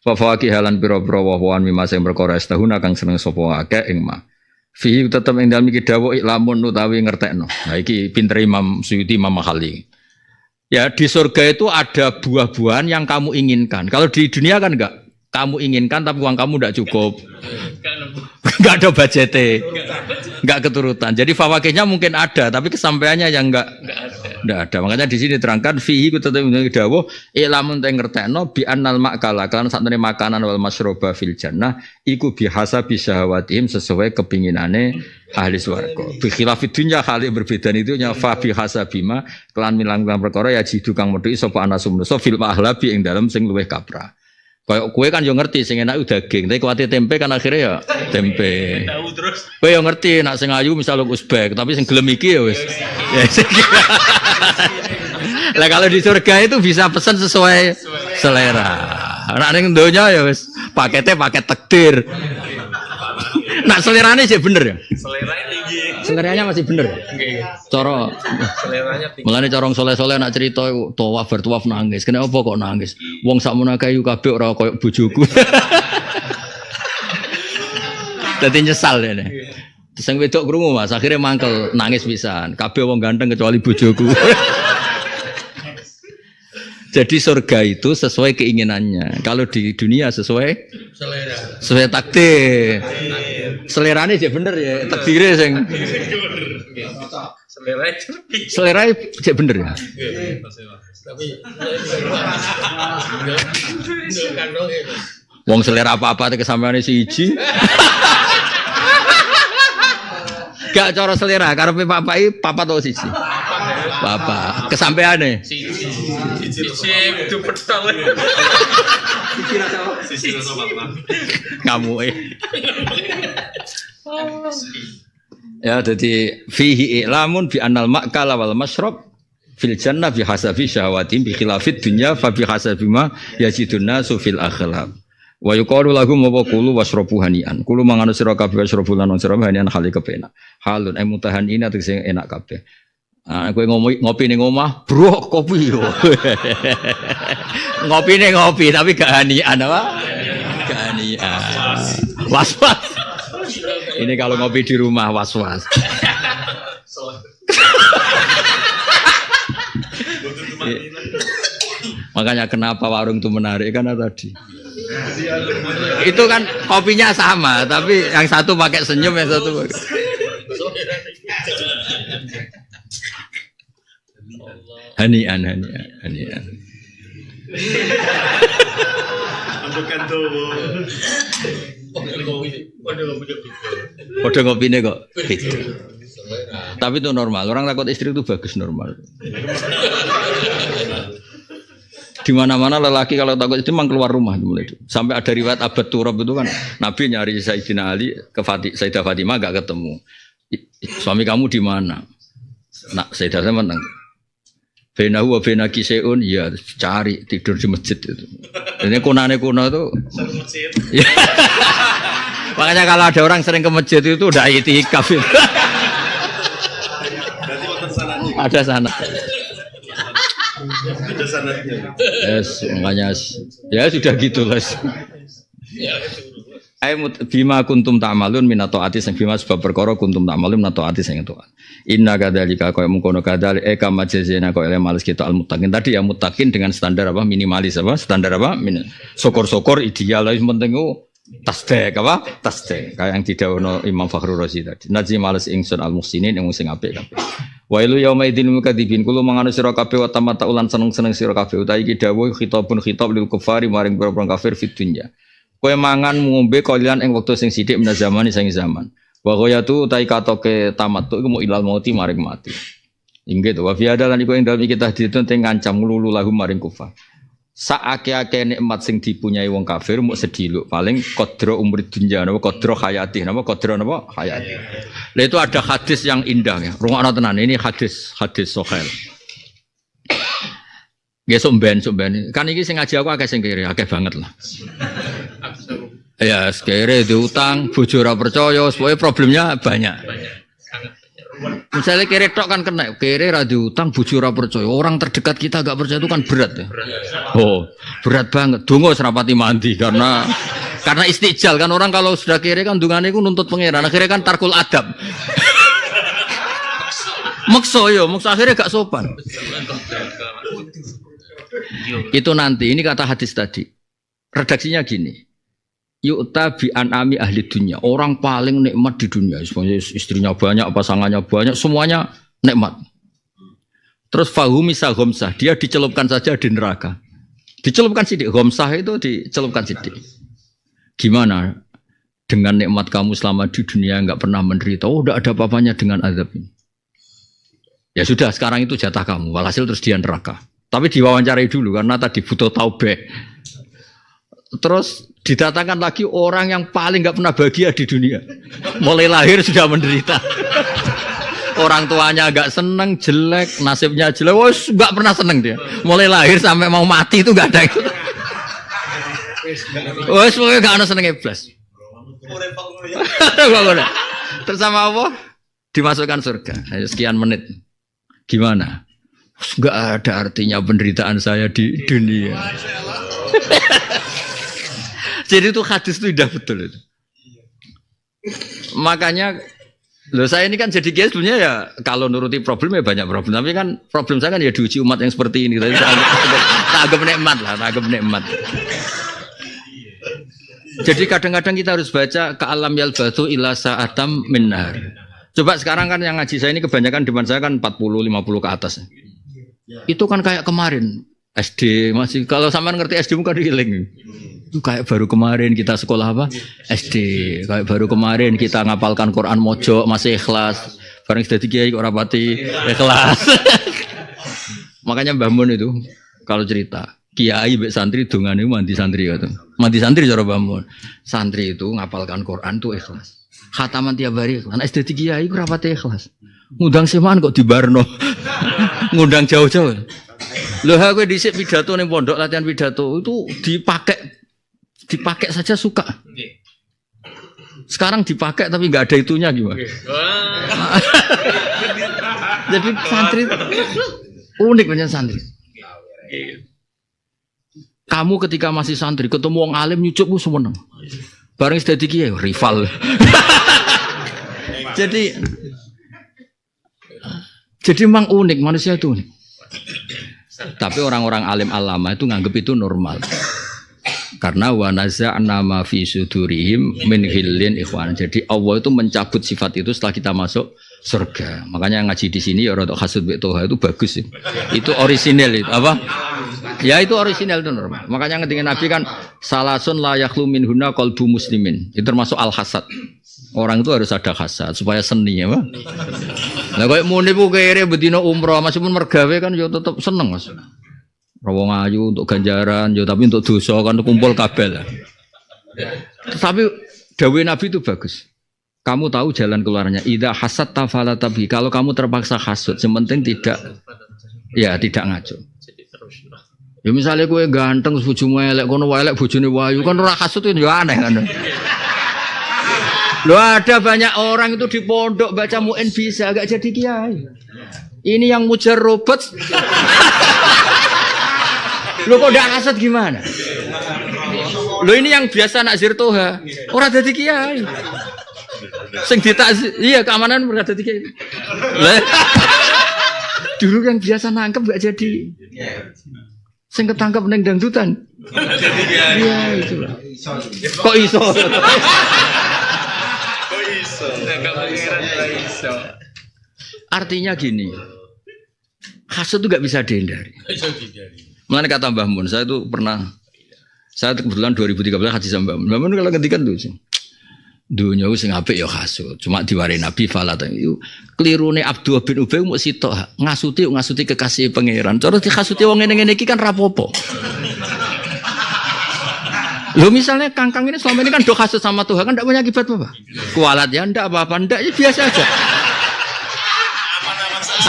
Fa fawaki halan pira-pira woh-wohan mimase perkara setahun kang seneng sapa akeh ing ma. Fi tetep ing dalem iki dawuh iklamun utawi ngertekno. Nah iki pinter Imam Suyuti Imam Makhali. Ya di surga itu ada buah-buahan yang kamu inginkan. Kalau di dunia kan enggak. Kamu inginkan tapi uang kamu tidak cukup, nggak ada budgetnya, nggak keturutan. Jadi fawakihnya mungkin ada, tapi kesampaiannya yang nggak ada. Makanya di sini terangkan fihi ku tetep dawuh ilamun teng ngertekno bi annal ma'kala kan sakjane makanan wal masyroba fil jannah iku bihasabi syahawatihim sesuai kepinginane ahli swarga. Bi khilafid dunya hal yang berbeda itu nya fa bi hasabima kelan milang-milang perkara ya jidu kang medhi sapa anasum nusa fil mahlabi ing dalem sing luwih kaprah. Kayak kue kan yo ngerti sing enak daging, tapi kuwate tempe kan akhirnya ya tempe. Tahu terus. Kue yo ngerti nak sing ayu misal Uzbek, tapi sing gelem iki ya wis. Lah kalau di surga itu bisa pesan sesuai selera. Nak ning donya ya wis paketnya paket takdir. Nak selerane sih bener ya? Seleranya tinggi. Seleranya masih bener. Cara Seleranya tinggi. mulane cara soleh-soleh nak cerita tawaf bertuaf nangis. Kenapa kok nangis? Wong sakmono kayu kabeh ora koyo bojoku. Dadi nyesal dene. Sing wedok krungu Mas, akhirnya mangkel nangis pisan. Kabeh wong ganteng kecuali bojoku. Jadi surga itu sesuai keinginannya. Kalau di dunia sesuai Selera. sesuai takdir. Selerane sih bener ya, takdirnya sing Selera. selera sih bener ya. Tapi Wong selera apa-apa teh kesampeane siji. Gak cara selera, karepe papake papat atau siji. Papa, kesampeane. siji itu petol. Siji rasa apa? Ngamuke. Ya jadi fihi i'lamun bi annal ma'kala wal masyrab fil jannah bi hasabi syahwatin bi khilafid dunya fa bi hasabi ma yajidun nasu fil akhlaq. Wa yuqalu lahum wa qulu washrabu hanian. Kulo mangano sira kabeh washrabu lan sira hanian khali kepenak. Halun mutahan ini atau sing enak kabeh. Ah kowe ngopi ning omah, bro kopi yo. Ngopine ngopi tapi gak hanian apa? Gak hanian. Was-was. Ini kalau ngopi di rumah was-was. Makanya kenapa warung itu menarik karena tadi. Itu kan kopinya sama, tapi yang satu pakai senyum, yang satu pakai. Hanian. Bukan tuh. Padha ngopine kok beda. Tapi itu normal. Orang takut istri itu bagus normal. Di mana-mana lelaki kalau takut itu memang keluar rumah mulai itu. Sampai ada riwayat Abad Turab itu kan Nabi nyari Sayyidina Ali ke Sayyidah Fatimah enggak ketemu. Suami kamu di mana? Nak Sayyidah saya menang. Benahu wa benaki seun ya cari tidur di masjid itu. Ini kunane kuno itu. Makanya kalau ada orang sering ke masjid itu udah itikaf itu. Ada sana. Ada sanadnya. Yes, makanya ya sudah gitu les. Bima kuntum ta'malun min taati sing bima sebab perkara kuntum ta'malun min taati sing taat. Inna kadzalika kaya mungkono kadzal kama jazina kaya males kita al muttaqin. Tadi ya muttaqin dengan standar apa minimalis apa? Standar apa? Syukur-syukur ideal lah penting tasdek apa? Tasdek. Kayak yang didhawuhna Imam Fakhrur Razi tadi. Naji males ingsun al muhsinin yang sing apik kabeh. Wailu yauma idzin mukadzibin kulo mangano sira kabeh wa tamata ulan seneng-seneng sira kabeh utawi iki dawuh khitabun khitab lil kufari maring para kafir fit dunya. Kowe mangan ngombe kalian ing wektu sing sithik menawa zaman sing zaman. Wa ghayatu utawi katoke tamattu iku mu ilal mauti maring mati. Inggih to wa fi hadalan iku ing dalem iki tahdidun teng ngancam ngululu lahum maring kufar. Saake-ake nikmat sing dipunyai wong kafir muk sediluk paling qadra umri dunya napa qadra hayati napa qadra napa hayati. Lah itu ada hadis yang indah ya. Rungokno tenan ini hadis sahih. Nggih somben. Kan iki sing ngaji aku akeh sing kere, akeh banget lah. Ya, sekere diutang, bojo ora percaya, sepoe problemnya banyak. Misalnya kere tok kan kena, kere ra diutang, bojo ora percaya. Orang terdekat kita enggak percaya itu kan berat ya. Oh, berat banget. Donga serapati mandi karena istijal kan orang kalau sudah kere kan dungane iku nuntut pangeran. Akhirnya kan tarkul adab. Maksa akhirnya gak sopan. Itu nanti, ini kata hadis tadi. Redaksinya gini. Yu'ta bi an'ami ahli dunia. Orang paling nikmat di dunia. Istrinya banyak, pasangannya banyak, semuanya nikmat. Terus fahumisa ghamsah. Dia dicelupkan saja di neraka. Dicelupkan sidik. Ghamsah itu dicelupkan sidik. Gimana? Dengan nikmat kamu selama di dunia enggak pernah menderita. Oh, enggak ada apa-apanya dengan azab ini. Ya sudah, sekarang itu jatah kamu. Walhasil terus dia neraka. Tapi diwawancarai dulu karena tadi butuh taubeh. Terus didatangkan lagi orang yang paling enggak pernah bahagia di dunia. Mulai lahir sudah menderita. Orang tuanya agak seneng, jelek, nasibnya jelek, wes enggak pernah seneng dia. Mulai lahir sampai mau mati itu enggak ada itu. Wes pokoknya enggak ada seneng iblis. Terus sama apa? Dimasukkan surga. Sekian menit. Gimana? Enggak ada artinya penderitaan saya di dunia. Jadi itu hadis itu indah betul itu. Makanya saya ini kan jadi kiai sebenarnya ya kalau nuruti problem ya banyak problem. Tapi kan problem saya kan ya diuji umat yang seperti ini. Tak anggap nikmat lah, tak anggap nikmat. Jadi kadang-kadang kita harus baca ka'alam yalbathu ila sa'atam min nahar. Coba sekarang kan yang ngaji saya ini kebanyakan di saya kan 40-50 ke atas. Itu kan kayak kemarin SD masih kalau sampean ngerti SD bukan diiling. Itu kayak baru kemarin kita sekolah apa? SD. Kayak baru kemarin kita ngapalkan Quran mojok masih ikhlas. Bareng sudah kiai kok rapati ikhlas. Makanya Mbah Mun itu kalau cerita kiai mbek santri dongane mandi santri gitu. Mandi santri cara Mbah Mun. Santri itu ngapalkan Quran tuh ikhlas. Khataman tiap hari ikhlas. Nek SD kiai ku rapati ikhlas. Ngundang seman kok dibarno. Ngundang jauh-jauh. Loh aku dhisik pidato ning pondok latihan pidato itu dipakai saja suka. Sekarang dipakai tapi nggak ada itunya gimana? Jadi santri unik banyak santri. Kamu ketika masih santri ketemu orang alim nyucuk ku seneng. Bareng sedadi kiai rival. Jadi memang unik manusia itu unik. Tapi orang-orang alim alama itu nganggep itu normal. Karena wa naza'na ma fi sudurihim min ghillin ikhwan. Jadi Allah itu mencabut sifat itu setelah kita masuk surga. Makanya ngaji di sini ya rodok hasud bi toha itu bagus sih. Itu orisinal itu apa? Ya itu orisinal itu normal. Makanya ketika Nabi kan salasun la yakhlu minhunna qalbu muslimin. Itu termasuk al hasad. Orang itu harus ada hasad supaya seni ya, Pak. Lah koyo muni ku kere bedino umroh meskipun mergawe kan yo tetep seneng, Mas. Rawong ayu untuk ganjaran, yo tapi untuk dosa kan kumpul kabel. Tapi dawuh Nabi itu bagus. Kamu tahu jalan keluarnya. Idza hasadta fala tabi. Kalau kamu terpaksa hasud, sementing tidak ngaco. Ya misalnya kowe ganteng bojomu elek kono wae elek bojone wayu kan ora hasud itu ya aneh kan. Loh ada banyak orang itu di pondok baca muin bisa agak jadi kiai. Ini yang mujar robot. Lo kok udah hasad gimana? Lo ini yang biasa nakzir toha, orang jadi kiai. Sing iya keamanan berada di kiai. Dulu yang biasa nangkep gak jadi. Sing ketangkep neng dangdutan. Iya itu. Kok iso? Artinya gini, hasad itu gak bisa dihindari. Mulanya kata Mbah Mun, saya kebetulan 2013 haji sama Mbah Mun kalau ngendikan tuh sih. Dunia sing apik ya hasud, cuma diwari Nabi falat itu kelirune Abdullah bin Ubay mau sitok ngasuti kekasih pangeran. Cara dihasuti wong ngene-ngene iki kan rapopo. Lo misalnya kangkang ini selama ini kan do hasud sama Tuhan kan tidak punya akibat apa? Kualat ya ndak apa-apa ndak ya biasa aja.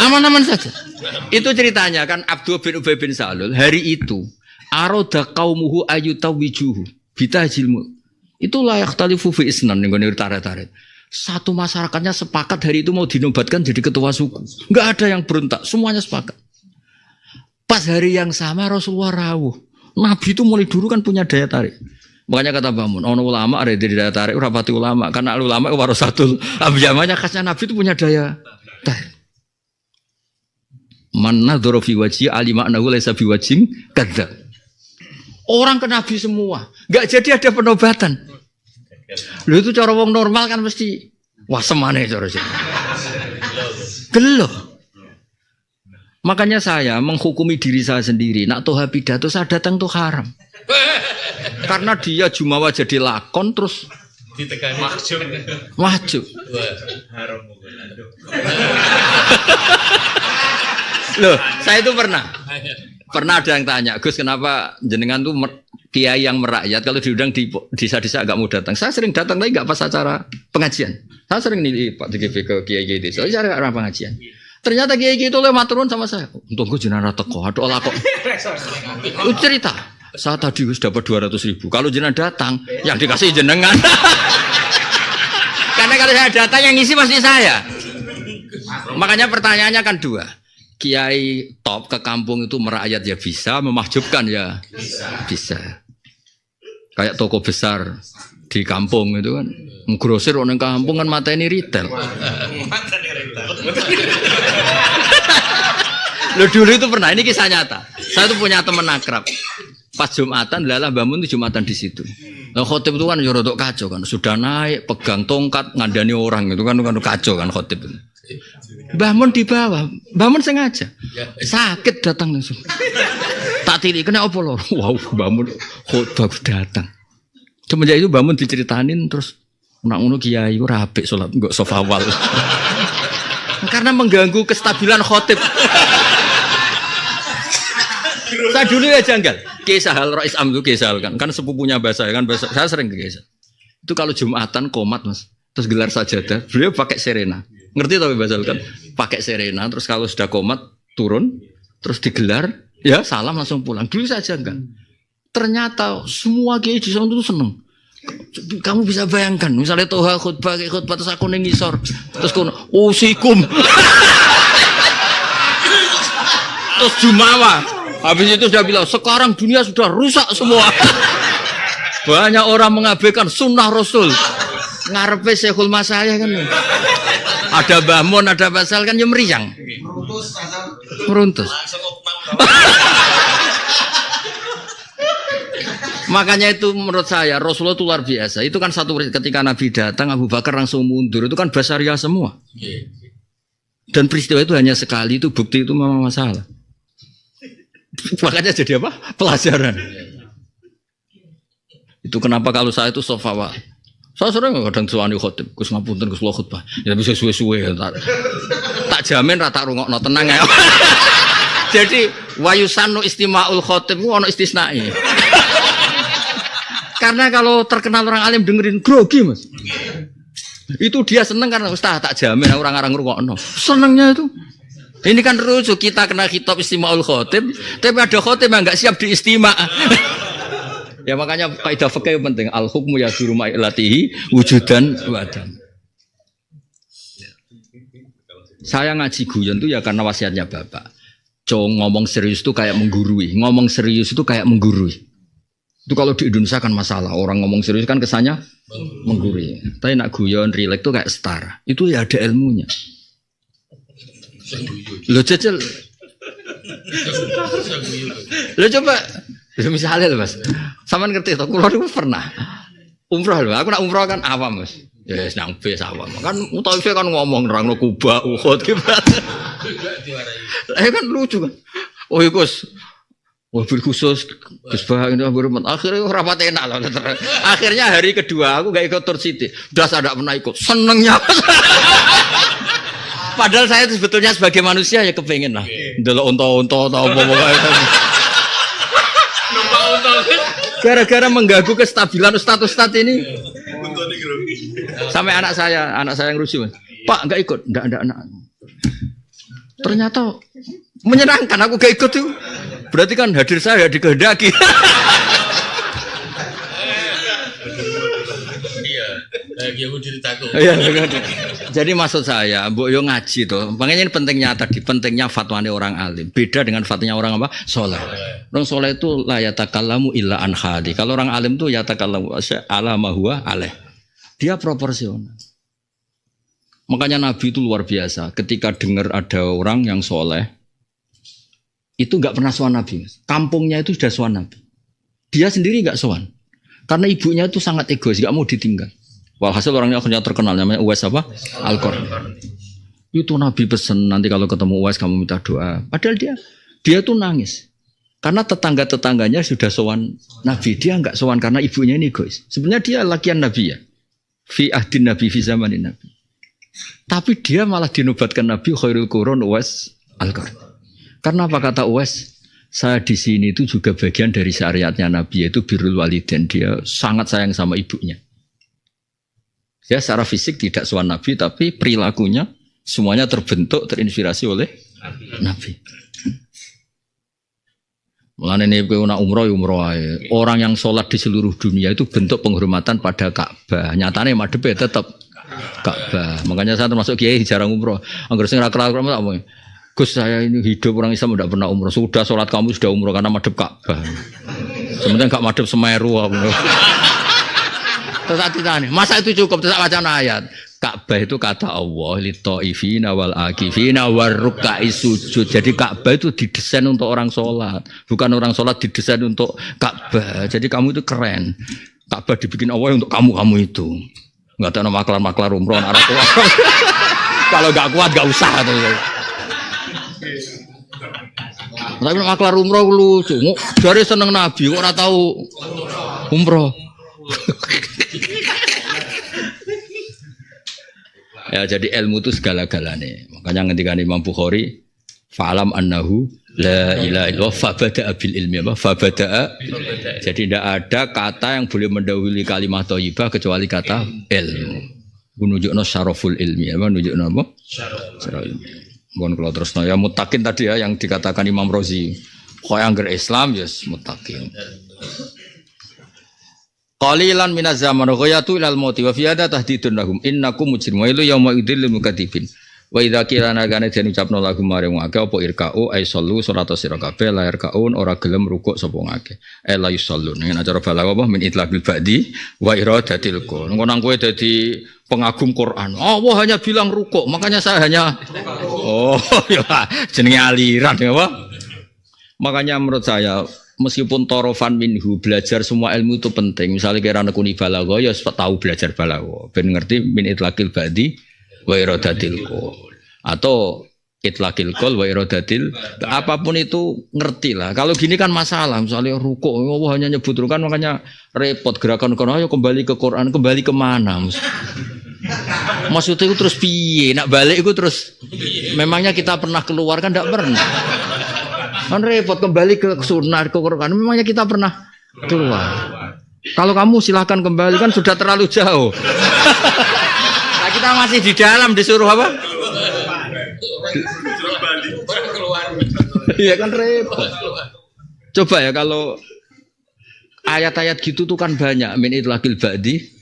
Aman-aman saja. Itu ceritanya kan Abdullah bin Ubay bin Salul hari itu aroda qaumuhu ayutawijuhu bitahjilmu. Itu layak talifu fi isnan yang gue tarik-tarik. Satu masyarakatnya sepakat hari itu mau dinobatkan jadi ketua suku. Enggak ada yang berontak, semuanya sepakat. Pas hari yang sama Rasulullah rawuh. Nabi itu mulai dulu kan punya daya tarik. Makanya kata Bamun, ono ulama ada daya tarik, rapati ulama karena ulama warasatul ambiyah. Khasnya Nabi itu punya daya tarik. Man nadzara fi wajhi alima annahu laysa bi wajhin kadzdzab. Orang ke Nabi semua, enggak jadi ada penobatan. Lho itu cara wong normal kan mesti wah semane cara sih. Gelo. Makanya saya menghukumi diri saya sendiri, nak toha pidato saya datang tuh haram. Karena dia jumawa jadi lakon terus ditekani mahjub. Haram. Loh, saya itu pernah ada yang tanya, Gus kenapa jenengan tuh kiai yang merakyat kalau diundang di desa-desa agak mau datang. Saya sering datang tapi enggak pas acara pengajian. Saya sering nih Pak DGV ke kiai desa, saya acara pengajian. Ternyata kiai itu lewat turun sama saya. Untuk gue jenengan teko, aduh lah kok. Cerita, saya tadi dapat 200.000. Kalau jenengan datang, yang dikasih jenengan. Karena kalau saya datang yang ngisi pasti saya. Makanya pertanyaannya kan dua. Kiai top ke kampung itu merakyat ya bisa, memahjubkan ya bisa. Kayak toko besar di kampung itu kan, grosir orang kampung kan mata ini retail. Lo dulu itu pernah, ini kisah nyata. Saya tuh punya teman akrab. Pas Jumatan, lalah bangun itu Jumatan di situ. Nah, khotib itu kan rodok kacau kan, sudah naik, pegang tongkat, ngandani orang itu kan kacau kan khotib itu. Bangun di bawah, bangun sengaja, sakit datang langsung. Tak tiri kena apa lor? Wow, bangun khotbah datang. Semenjak itu bangun diceritanin terus, nak ngono kiai rapi sholat nggak sofawal. Karena mengganggu kestabilan khotib. Saya dulu ya janggal. Kisahal Rais Amdu Kisahal kan sepupunya bahasa kan bahasa. Saya sering ke Kisah. Itu kalau Jumatan komat mas, terus gelar sajadah, beliau pakai serena. Ngerti tapi bahasa kan? Pakai serena. Terus kalau sudah komat turun, terus digelar, ya salam langsung pulang. Dulu saya janggal. Ternyata semua kiai di sana itu seneng. Kamu bisa bayangkan, misalnya toha khutbah terus aku nengisor, terus kono usikum, terus jumawa, habis itu sudah bilang sekarang dunia sudah rusak semua, banyak orang mengabaikan sunnah Rasul, ngarepe Syekhul Masayah kan, ada Mbah Mun, ada Basal kan yang meriang, meruntus. Makanya itu menurut saya Rasulullah itu luar biasa. Itu kan satu ketika Nabi datang Abu Bakar langsung mundur. Itu kan basaria semua. Dan peristiwa itu hanya sekali. Itu bukti itu memang masalah. Makanya jadi apa? Pelajaran. Itu kenapa kalau saya itu sofawa. Saya sering kadang suwani khotib. Gus ngapunten Gus lo khutbah. Ya bisa suwe-suwe. Tak jamin rata rungokno tenang ya. Jadi wayusanu istima'ul khotib itu ono istisnai. Karena kalau terkenal orang alim dengerin grogi mas, itu dia seneng karena Ustaz tak jamin orang-orang ngrungokno. Senengnya itu. Ini kan rujuk kita kena khitab istima'ul khotib, tapi ada khotib yang nggak siap diistima'. Ya makanya kaidah fikih penting. Al hukmu yaduru ma'ilatihi wujudan wadan. Saya ngaji guyon itu ya karena wasiatnya bapak. Ngomong serius itu kayak menggurui. Ngomong serius itu kayak menggurui. Itu kalau di Indonesia kan masalah. Orang ngomong serius kan kesannya menggurui. Tapi nak guyon, rileks itu kayak setara. Itu ya ada ilmunya. Lo jajal. Lo coba. Misalnya loh mas. Sama ngerti toh. Kulo itu pernah. Umroh loh. Aku nak umroh kan awam mas. Ya senang bis awam. Kan Mutaifah kan ngomong nerangno Kuba, Uhud gitu. Kan lucu kan. Oh ya Gus. Mobil khusus, Gus Bah ini hormat. Akhirnya rapat enak loh. Akhirnya hari kedua aku gak ikut Tur Siti. Udah saya tidak pernah ikut. Senengnya. Padahal saya sebetulnya sebagai manusia ya kepengen lah. Delok unta-unta atau apa-apa. Gara-gara mengganggu kestabilan ustad-ustad ini. Sampai anak saya yang rusuh. Pak gak ikut, enggak anak. Ternyata menyenangkan aku gak ikut tuh. Berarti kan hadir saya dikehendaki. Iya, jadi maksud saya, mbok yo ngaji toh. Makanya ini pentingnya fatwane orang alim. Beda dengan fatwanya orang apa? Soleh. Orang soleh itu la yatakallamu illa an hadi. Kalau orang alim tuh yatakallamu ala ma huwa alaih. Dia proporsional. Makanya Nabi itu luar biasa. Ketika dengar ada orang yang soleh, itu nggak pernah sowan Nabi. Kampungnya itu sudah sowan Nabi. Dia sendiri nggak sowan. Karena ibunya itu sangat egois, nggak mau ditinggal. Walhasil orangnya akhirnya terkenal, namanya Uwais apa? Al-Qarni. Itu Nabi pesen nanti kalau ketemu Uwais kamu minta doa. Padahal dia tuh nangis. Karena tetangga-tetangganya sudah sowan Nabi. Dia nggak sowan karena ibunya ini egois. Sebenarnya dia lakian Nabi ya. Fi ahdin Nabi, fi zamanin Nabi. Tapi dia malah dinobatkan Nabi khairul qurun Uwais Al-Qarni. Karena apa kata Uwais? Saya di sini itu juga bagian dari syariatnya Nabi, yaitu birrul walidain. Dia sangat sayang sama ibunya. Dia secara fisik tidak sowan Nabi, tapi perilakunya semuanya terbentuk, terinspirasi oleh Nabi. Mulane nek kowe nak umroh ae. Orang yang sholat di seluruh dunia itu bentuk penghormatan pada Ka'bah. Nyatane madhepe tetap Ka'bah. Makanya saya termasuk kiai jarang umroh. Angger sing ra kelak tak omong. Gus saya ini hidup orang Islam tidak pernah umroh. Sudah sholat kamu sudah umroh karena madhep Ka'bah. Sebenarnya enggak madhep Semeru. Tetapi masa itu cukup tidak baca ayat. Ka'bah itu kata Allah litaifina wal akifina warrukai sujud. Jadi Ka'bah itu didesain untuk orang sholat. Bukan orang sholat didesain untuk Ka'bah. Jadi kamu itu keren. Ka'bah dibikin Allah untuk kamu itu. Enggak ada maklar-maklar umroh arah tua. Kalau enggak kuat enggak usah tuh. Tapi maklar umroh lucu. Dari seneng Nabi kok ora tahu umroh. Ya jadi ilmu itu segala-galanya. Makanya ketika Imam Bukhari fa'alam annahu la ilaha illallah fabada'a bil ilmi apa? Fabada'a. Jadi tidak ada kata yang boleh mendahului kalimat thayyibah kecuali kata ilmu. Menunjukno syaraful ilmi apa? Menunjukno apa? Syaraf ilmi. Mohon kalau terus ya mutakin tadi ya yang dikatakan Imam Razi. Kau yang Islam yes mutakin. Qalilan minaz zaman ghayatu ilal mauti wa fi hadza tahdidun lahum innakum mujrimun wa ilu yauma idil mukadzibin wa idza qilana kana den ucapno lagu maring akeh apa irka'u ai sallu salata sira kabeh la irka'un ora gelem rukuk sapa ngakeh la yusallun nek acara balagh apa min itlaqil ba'di wa iradatil qul nang kowe dadi pengagum Quran Allah hanya bilang rukuk makanya saya hanya ya jenenge aliran ya apa makanya menurut saya meskipun torofan minhu belajar semua ilmu itu penting. Misalnya kira nekuni balaghah ya tahu belajar balaghah. Ben ngerti min itlaqil ba'di wa iradatil qul. Atau itlaqil qul wa iradatil apapun itu ngerti lah. Kalau gini kan masalah. Misalnya rukuk Allah hanya nyebut rukuk kan makanya repot gerakan kono ayo kembali ke Quran, kembali ke mana? Maksudnya itu terus piye? Nak balik itu terus memangnya kita pernah keluar kan enggak pernah. Kan repot kembali ke sunnah ke Quran. Memangnya kita pernah keluar. Kalau kamu silahkan kembali kan sudah terlalu jauh. Nah, kita masih di dalam disuruh apa? Iya kan repot. Coba ya kalau ayat-ayat gitu tuh kan banyak. Min itlaqil ba'di.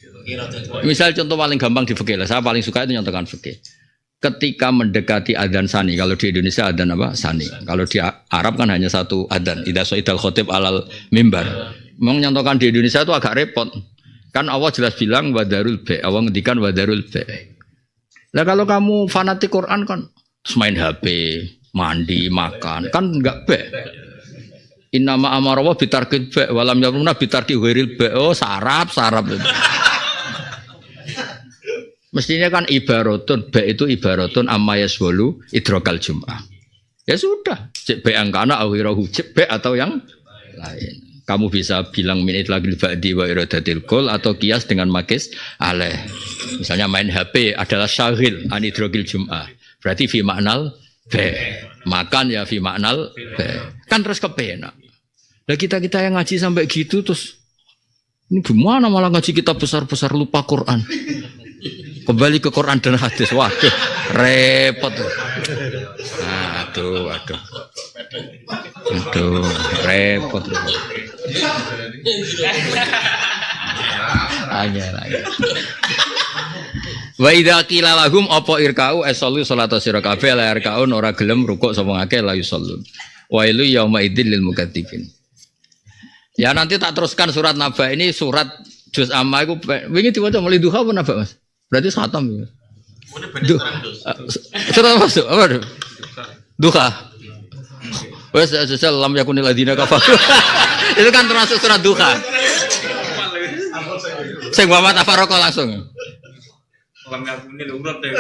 Misal contoh paling gampang di fikih lah. Saya paling suka itu nyontohkan fikih. Ketika mendekati adzan sani, kalau di Indonesia adzan apa? Sani. Kalau di Arab kan hanya satu adzan. Idza sa'idal khatib alal mimbar. Memang nyontohkan di Indonesia itu agak repot. Kan Allah jelas bilang wadarul ba'. Allah ngendikan wadarul ba'. Lah kalau kamu fanatik Quran kan terus main HP, mandi, makan, kan enggak ba'. Innama amara wa bitarkil ba' wa lam yamruna bitarki ghairil ba'. Oh, sarap. Mestinya kan ibaratun, ba itu ibaratun amma yaswalu idrakal jum'ah. Ya sudah, cek ba angkana akhirahu cek ba atau yang lain. Kamu bisa bilang min itlaqil ba'di wa iradatil qul atau kias dengan makis alaih. Misalnya main HP adalah syahil an idrakil jum'ah. Berarti fi maknal ba. Makan ya fi maknal ba. Kan terus kepenak. Lah kita yang ngaji sampai gitu terus ini gimana malah ngaji kita besar-besar lupa Quran. Kembali ke Quran dan hadis. Waduh, repot. Aduh, repot. Angel. Wa idza qila lahum apa irka'u asallu salata sira kabeh la irka'un ora gelem rukuk sapa ngake la yusallun. Wa ilu yauma idzil lil mukadzibin. Ya nanti tak teruskan surat Naba ini surat juz amma iku wingi diwaca mulai duha apa Naba Mas? Berarti khatam ya. Surat masuk apa? Duha. Wes asal lam yakunil ladina kafaru. Itu kan termasuk surat duha. Sing wa tafarraqa langsung. Lam yakunil urut deh.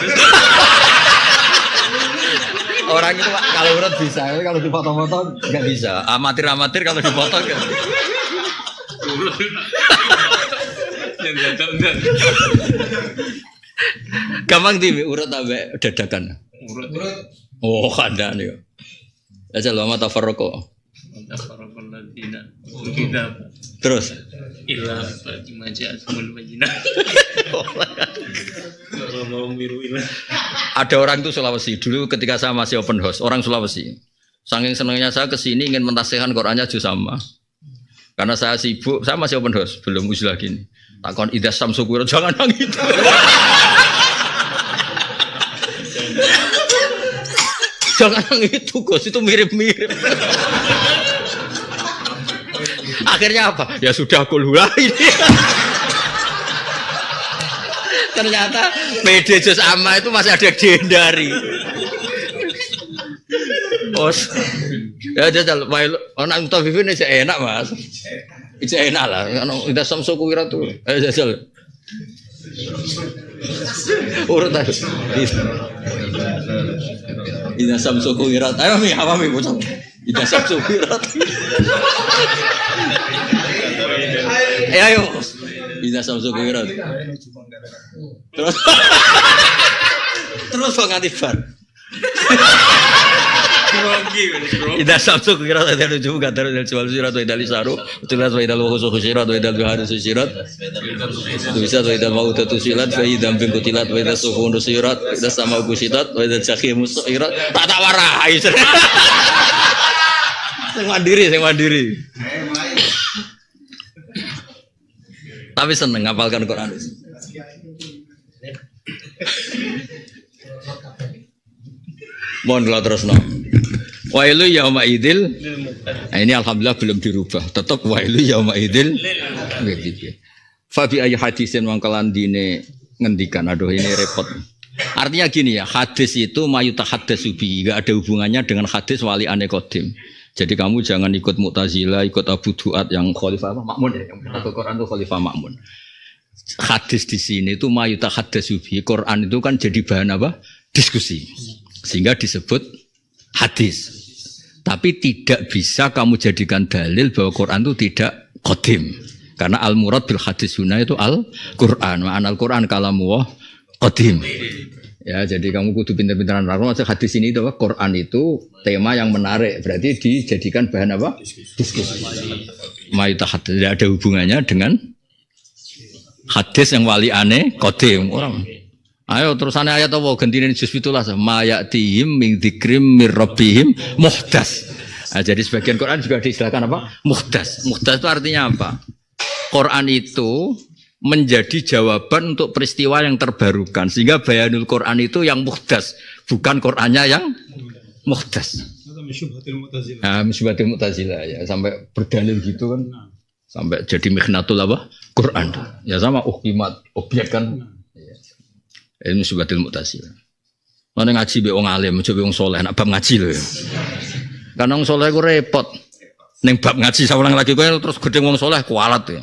Orang itu kalau urut bisa, kalau dipotong-potong enggak bisa. Amatir kalau dipotong kan. Gampang tiwi urut ambek dadakan. Urut. Oh, ada nih. Aja lama tafarraqo. Tafarraqo ladina. Terus Ila maja semul majina. Ada orang itu Sulawesi. Dulu ketika saya masih open house, orang Sulawesi. Saking senangnya saya kesini ingin mentasihkan Qurannya juz sama. Karena saya sibuk, saya masih open house, belum usul lagi nih. Takon idza samsu kuwira jangan nangis. Jangan nangis itu, Gus, itu mirip-mirip. Akhirnya apa? Ya sudah kulhula ini. Ternyata PD juz amma itu masih ada yang dihindari. Bos. Ya jajal, ana mutafifin ini enak, Mas. Itu enak lah. Udah samsu kuwira tuh. Ayo jajal. Urut aja. Ida samsu kuwira. Ayo mi, apa mi bocah. Ida samsu kuwira. Ayo. Ida samsu kuwira. Terus kok nganti bar. Ida samsu kira ada juga dari jual sirat wa idal saru tulas wa idal khusus sirat wa idal harus sirat bisa wa idal mau tatu sirat wa idal bingku tilat wa idal suhun sirat idal sama gusitat wa idal sakhimus sirat tak warai sing mandiri tapi seneng ngapalkan Quran. Mohon kalau terus no. Wailu yauma idil. Nah, ini alhamdulillah belum dirubah. Tetap wailu yauma idil. Fa bi ayyi hadisin mangkalan dine ngendikan. Aduh ini repot. Artinya gini ya, hadis itu mayutahaddatsu bi, enggak ada hubungannya dengan hadis wali ane qadim. Jadi kamu jangan ikut Mu'tazilah, ikut Abu Duat yang Khalifah Ma'mun ya, yang betul Quran itu Khalifah Ma'mun. Hadis di sini itu mayutahaddatsu bi, Quran itu kan jadi bahan apa? Diskusi. Sehingga disebut hadis. Tapi tidak bisa kamu jadikan dalil bahwa Quran itu tidak qadim. Karena al-murad bil hadis huna itu al-Quran. Ma'ana al-Quran kalamu qadim. Ya, jadi kamu kudu pintar-pintaran narang maksud hadis ini itu apa? Quran itu tema yang menarik. Berarti dijadikan bahan apa? Diskusi. Mayutahaddatsu tidak ada hubungannya dengan hadis yang wali aneh qadim orang. Ayo terusannya ayat apa gentine juz 17 mayatihim min dzikrim mir rabbihim muhdas. Nah, jadi sebagian Quran juga diistilahkan apa? Muhdas. Muhdas itu artinya apa? Quran itu menjadi jawaban untuk peristiwa yang terbarukan sehingga bayanul Quran itu yang muhdas, bukan Qurannya yang muhdas. Syubhatul Mu'tazilah ya sampai berdalil gitu kan. Sampai jadi mihnatul apa? Quran. Ya sama uhkimat objek kan. Ini Syubhatul Mu'tazilah. Mana ngaji be wong alim, coba wong soleh, nak bab ngaji lho. Karena wong soleh ku repot. Ning bab ngaji saulang lagi kowe terus gedeng wong soleh kualat ya.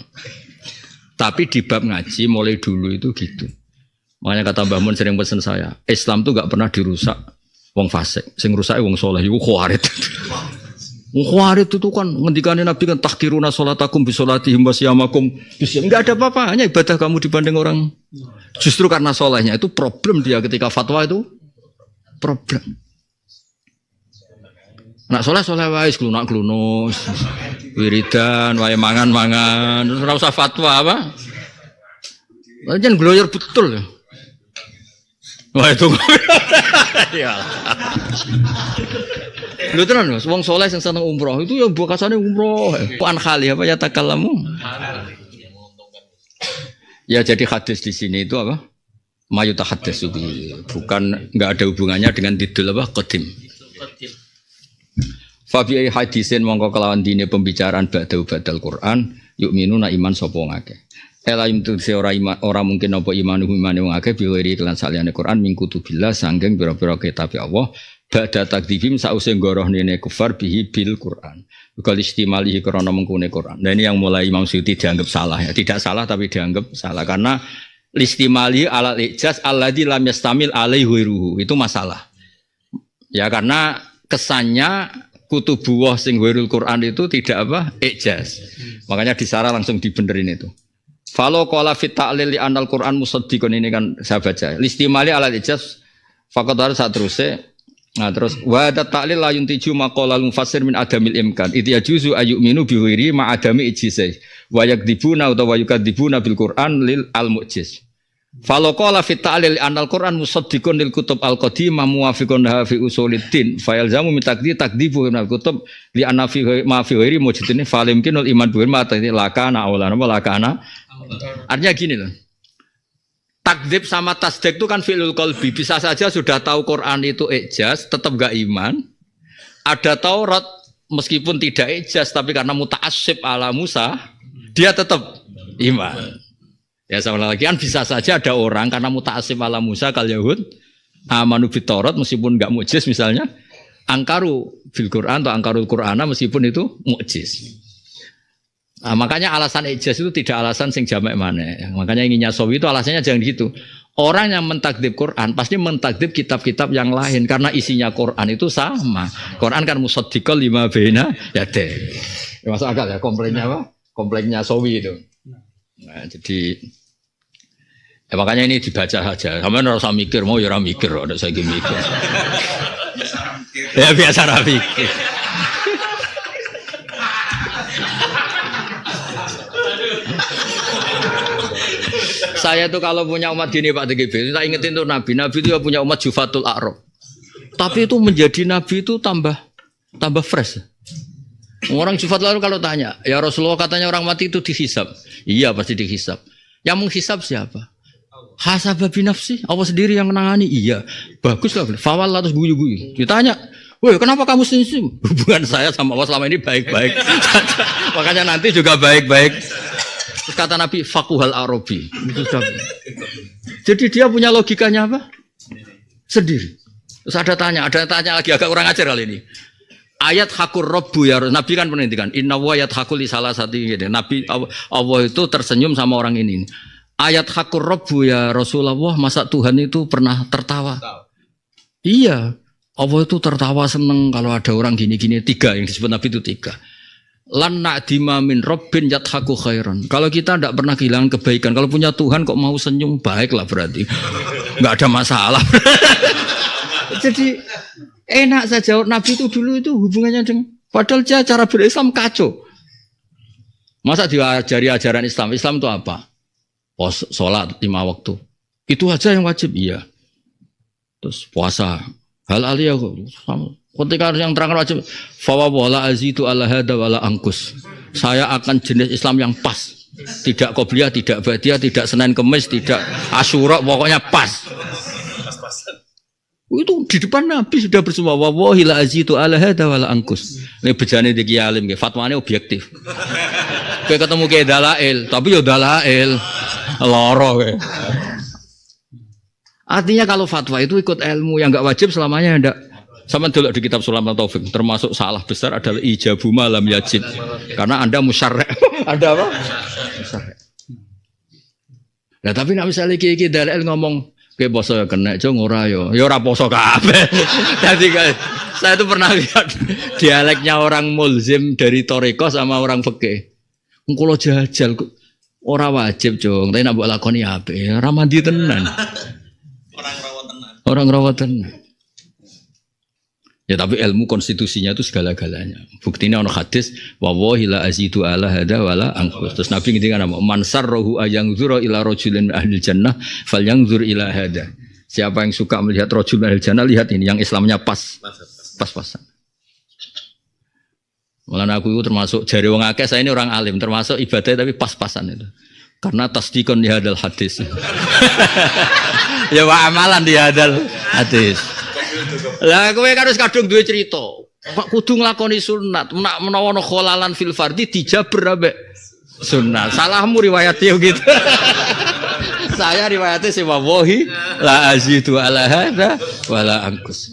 Tapi di bab ngaji mulai dulu itu gitu. Makanya kata Mbah Mun sering pesen saya, Islam tuh gak pernah dirusak wong fasik, sing rusak wong soleh iku khawarit. Wong khawarit itu kan ngendikane Nabi kan tahqiruna sholatakum bi sholatihim wa siyamakum bisyam. Enggak ada apa-apanya ibadah kamu dibanding orang. Justru karena solehnya itu problem dia ketika fatwa itu problem. Nak soleh wae klunak-klunus, wiridan, wae mangan-mangan, terus ora usah fatwa apa? Jangan gloyor betul ya. Wah itu. Ya. Lho tenan Mas, wong soleh sing seneng umroh itu ya bekasane umroh. Puan khali apa ya takallamu? Ya jadi hadis di sini itu apa? Mayutahaddatsu bi, bukan enggak ada hubungannya dengan didul apa? Qadim. Fabi hadisin mongko kelawan dine pembicaraan badal Quran yu'minuna iman sapa ngake. Ela imtu ora iman ora mungkin apa imanu wong akeh biwiri kelan saliyane Quran min kutubillah sanggeng pira-pira kitab Allah ba'da takdzibim sause ngorohnene kufar bihi bil Quran. Kal istimalihi krana mengkune Quran. Nah ini yang mulai Imam Suyuti dianggap salah ya. Tidak salah tapi dianggap salah karena listimalihi alal ijaz alladzi lam yastamil alaihi ruhu. Itu masalah. Ya karena kesannya kutubuwah sing wirul Quran itu tidak apa? Ijaz. Makanya disarah langsung dibenerin itu. Falo qala fit ta'lil li anal Quran musaddiqun ini kan saya baca. Listimali ala ijaz faqad harus satruse. Nah terus wa ta'lil la yuntiju maqala mufassir min adamil imkan. Idh yajuzu ayyuminu bi ghairi ma adami ijazah. Wa yakdibuna utawa yukadzibuna bil Quran lil al mu'jiz. Falo qala fit ta'lil anal Quran musaddiqun lil kutub al qadimah muwafiqun fi usuliddin fa yalzamu min takdzibu al kutub li anna fi ma fi ghairi mujtini fa limkinul iman bi ma lakana awlana wa lakana. Artinya gini loh. Takdzib sama tasdik itu kan fi'lul qalbi. Bisa saja sudah tahu Quran itu ijaz tetap enggak iman. Ada Taurat meskipun tidak ijaz tapi karena muta'assib ala Musa dia tetap iman. Ya sama lagi kan bisa saja ada orang karena muta'assib ala Musa kal Yahud amanu bit Taurat meskipun enggak mukjiz misalnya angkaru bil Quran atau angkarul Qur'ana meskipun itu mukjiz. Nah, makanya alasan ijaz itu tidak alasan sing jamak mana. Makanya ingin nyasawi itu alasannya jangan gitu. Orang yang mentakdzib Quran pasti mentakdzib kitab-kitab yang lain karena isinya Quran itu sama. Quran kan musaddiqal lima baina yadayhi. Ya, masuk akal ya komplainnya apa? Komplainnya sawi itu. Nah, jadi ya makanya ini dibaca saja. Sampeyan ora usah mikir, mau ya ora mikir, ora usah mikir. Ya biasa ora mikir. Saya tuh kalau punya umat gini Pak TGB, saya ingetin tuh Nabi itu ya punya umat Jufatul A'rab. Tapi itu menjadi Nabi itu tambah fresh. Orang Jufatul A'rab kalau tanya, ya Rasulullah katanya orang mati itu dihisab. Iya pasti dihisab. Yang menghisab siapa? Hasaba binafsi, Allah sendiri yang menangani. Iya, bagus lah. Fawal terus guyu-guyu. Ditanya, woi kenapa kamu senyum? Hubungan saya sama Allah selama ini baik-baik. Makanya nanti juga baik-baik. Terus kata Nabi, fakuhal Arabi. Jadi dia punya logikanya apa? Sendiri. Terus ada tanya lagi agak kurang ajar kali ini. Ayat hakur robbu ya Nabi kan penentikan. Inna wa ayat hakul li salah satu gitu. Nabi Allah itu tersenyum sama orang ini. Ayat hakur robbu ya Rasulullah, masa Tuhan itu pernah tertawa? Iya. Allah itu tertawa seneng kalau ada orang gini-gini. 3 yang disebut Nabi itu 3. Lan na'dima min rabbin yadhaku khairan. Kalau kita tidak pernah kehilangan kebaikan, kalau punya Tuhan kok mau senyum, baiklah berarti. Enggak ada masalah. Jadi enak saja Nabi itu dulu itu hubungannya dengan padahal dia cara berislam kacau. Masa diajari ajaran Islam? Islam itu apa? Sholat 5 waktu. Itu aja yang wajib, iya. Terus puasa. Hal-hal ya ketika yang terangkan wajib fawa wala azidu ala hada wala angkus. Saya akan jenis Islam yang pas. Tidak qobliyah, tidak ba'diyah, tidak Senin Kemis, tidak Asyura, pokoknya pas. Itu di depan Nabi sudah bersumpah wallahi la azidu ala hada wala angkus. Ini bejane di Kiai Alim nggih, fatwane objektif. Kowe ketemu Kiai dalail, tapi yo dalail loro kowe. Artinya kalau fatwa itu ikut ilmu yang enggak wajib selamanya ndak. Sama dulu di kitab Sulaiman Taufik termasuk salah besar adalah ijabu malam yajib. Karena Anda musyarrek. Ada apa? Musyarrek. Nah, tapi nek misale iki dalil ngomong ke poso kena cung ora yo. Ya ora poso kabeh. Dadi saya itu pernah lihat dialeknya orang mulzim dari Thariqah sama orang fikih. Kulo jajal ora wajib, Cung. Tapi nek mbok lakoni apik, ora mandi tenan. Orang rawat tenan. Ya tapi ilmu konstitusinya itu segala-galanya. Buktinya ono hadis wallahi la azidu ala hada wala angkus. Terus Nabi ngendikan apa? Man sarrahu ayangzura ila rajulin ahli jannah falyanzur ila hada. Siapa yang suka melihat rajul ahli jannah, lihat ini yang Islamnya pas-pasan. Mulane aku itu termasuk jari wong akeh, saya ini orang alim, termasuk ibadah tapi pas-pasan itu. Karena tasdikon di hadal hadis. Ya wa amalan di hadal hadis. Lah kowe kan wis kadung duwe cerita. Kok kudu nglakoni sunat. Menawa ana kholalan fil fardhi dijaber ambek sunat. Salahmu riwayatnya gitu. Saya riwayatnya si wallahi la azidu ala hada wala angkus.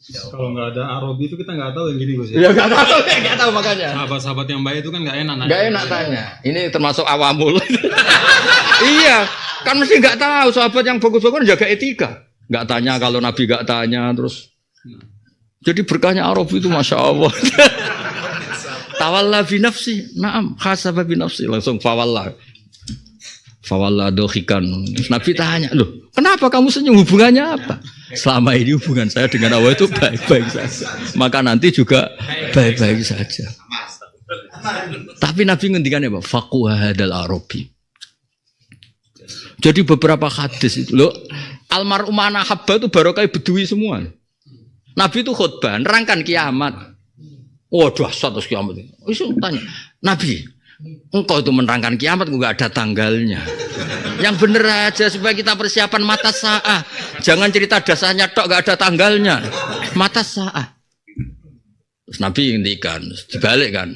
Kalau nggak ada Arabi itu kita nggak tahu yang gini Gus. Ya nggak tahu makanya. Sahabat-sahabat yang baik itu kan nggak enak. Nggak enak tanya. Ini termasuk awamul. Iya, kan mesti nggak tahu sahabat yang bagus-bagus jaga etika. Nggak tanya kalau Nabi nggak tanya terus. Jadi berkahnya Arabi itu masya Allah. Tawalla bi nafsi, naam khasaba bi nafsi langsung fawalla. Fawalla dohikan. Terus Nabi tanya, loh kenapa kamu senyum, hubungannya apa? Selama ini hubungan saya dengan Allah itu baik-baik saja. Maka nanti juga baik-baik saja. Tapi Nabi ngendikannya apa? Faquha hadal Arabi. Jadi beberapa hadis itu loh, almarhum mana habba itu barokah bedui semua. Nabi itu khutbah nerangkan kiamat. Waduh, satu kiamat. Isu tanya, Nabi, engkau itu menerangkan kiamat enggak ada tanggalnya. Yang bener aja supaya kita persiapan mata saah. Jangan cerita dasarnya tok enggak ada tanggalnya. Mata saah. Terus Nabi ngendikan, dibalik kan.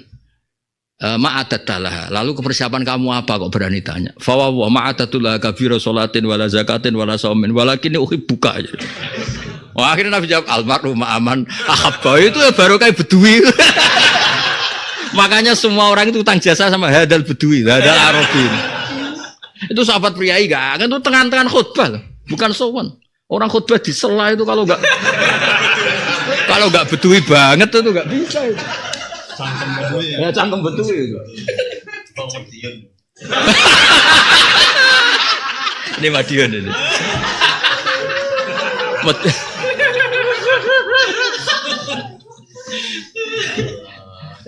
Ma'atatalah. Lalu kepersiapan kamu apa kok berani tanya? Fa wa ma'atatullah kabira salatin wala zakatin wala saumin walakin uhibbuka. Wah, akhirnya Nabi jawab almarhum aman ahabba itu ya baru kayak bedui. Makanya semua orang itu utang jasa sama hadal bedui, hadal Arabi. Itu sahabat priai enggak? Kan itu tengah-tengah khutbah loh. Bukan sowan. Orang khutbah di sela itu kalau enggak bedui banget itu enggak bisa itu. Cangkem bedui ya. Ya cangkem bedui itu. Ini Madiun ini.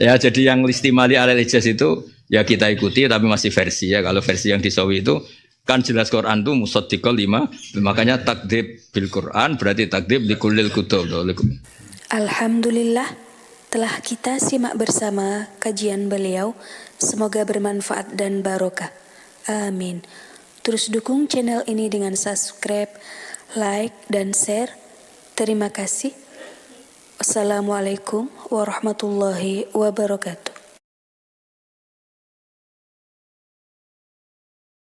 Ya jadi yang listimali alal ijaz itu ya kita ikuti tapi masih versi ya. Kalau versi yang di Sawi itu kan jelas Quran itu musaddiqal lima, makanya takdzib bil Quran berarti takdzib likulil kutub. Alhamdulillah telah kita simak bersama kajian beliau. Semoga bermanfaat dan barokah. Amin. Terus dukung channel ini dengan subscribe, like, dan share. Terima kasih. Assalamualaikum warahmatullahi wabarakatuh.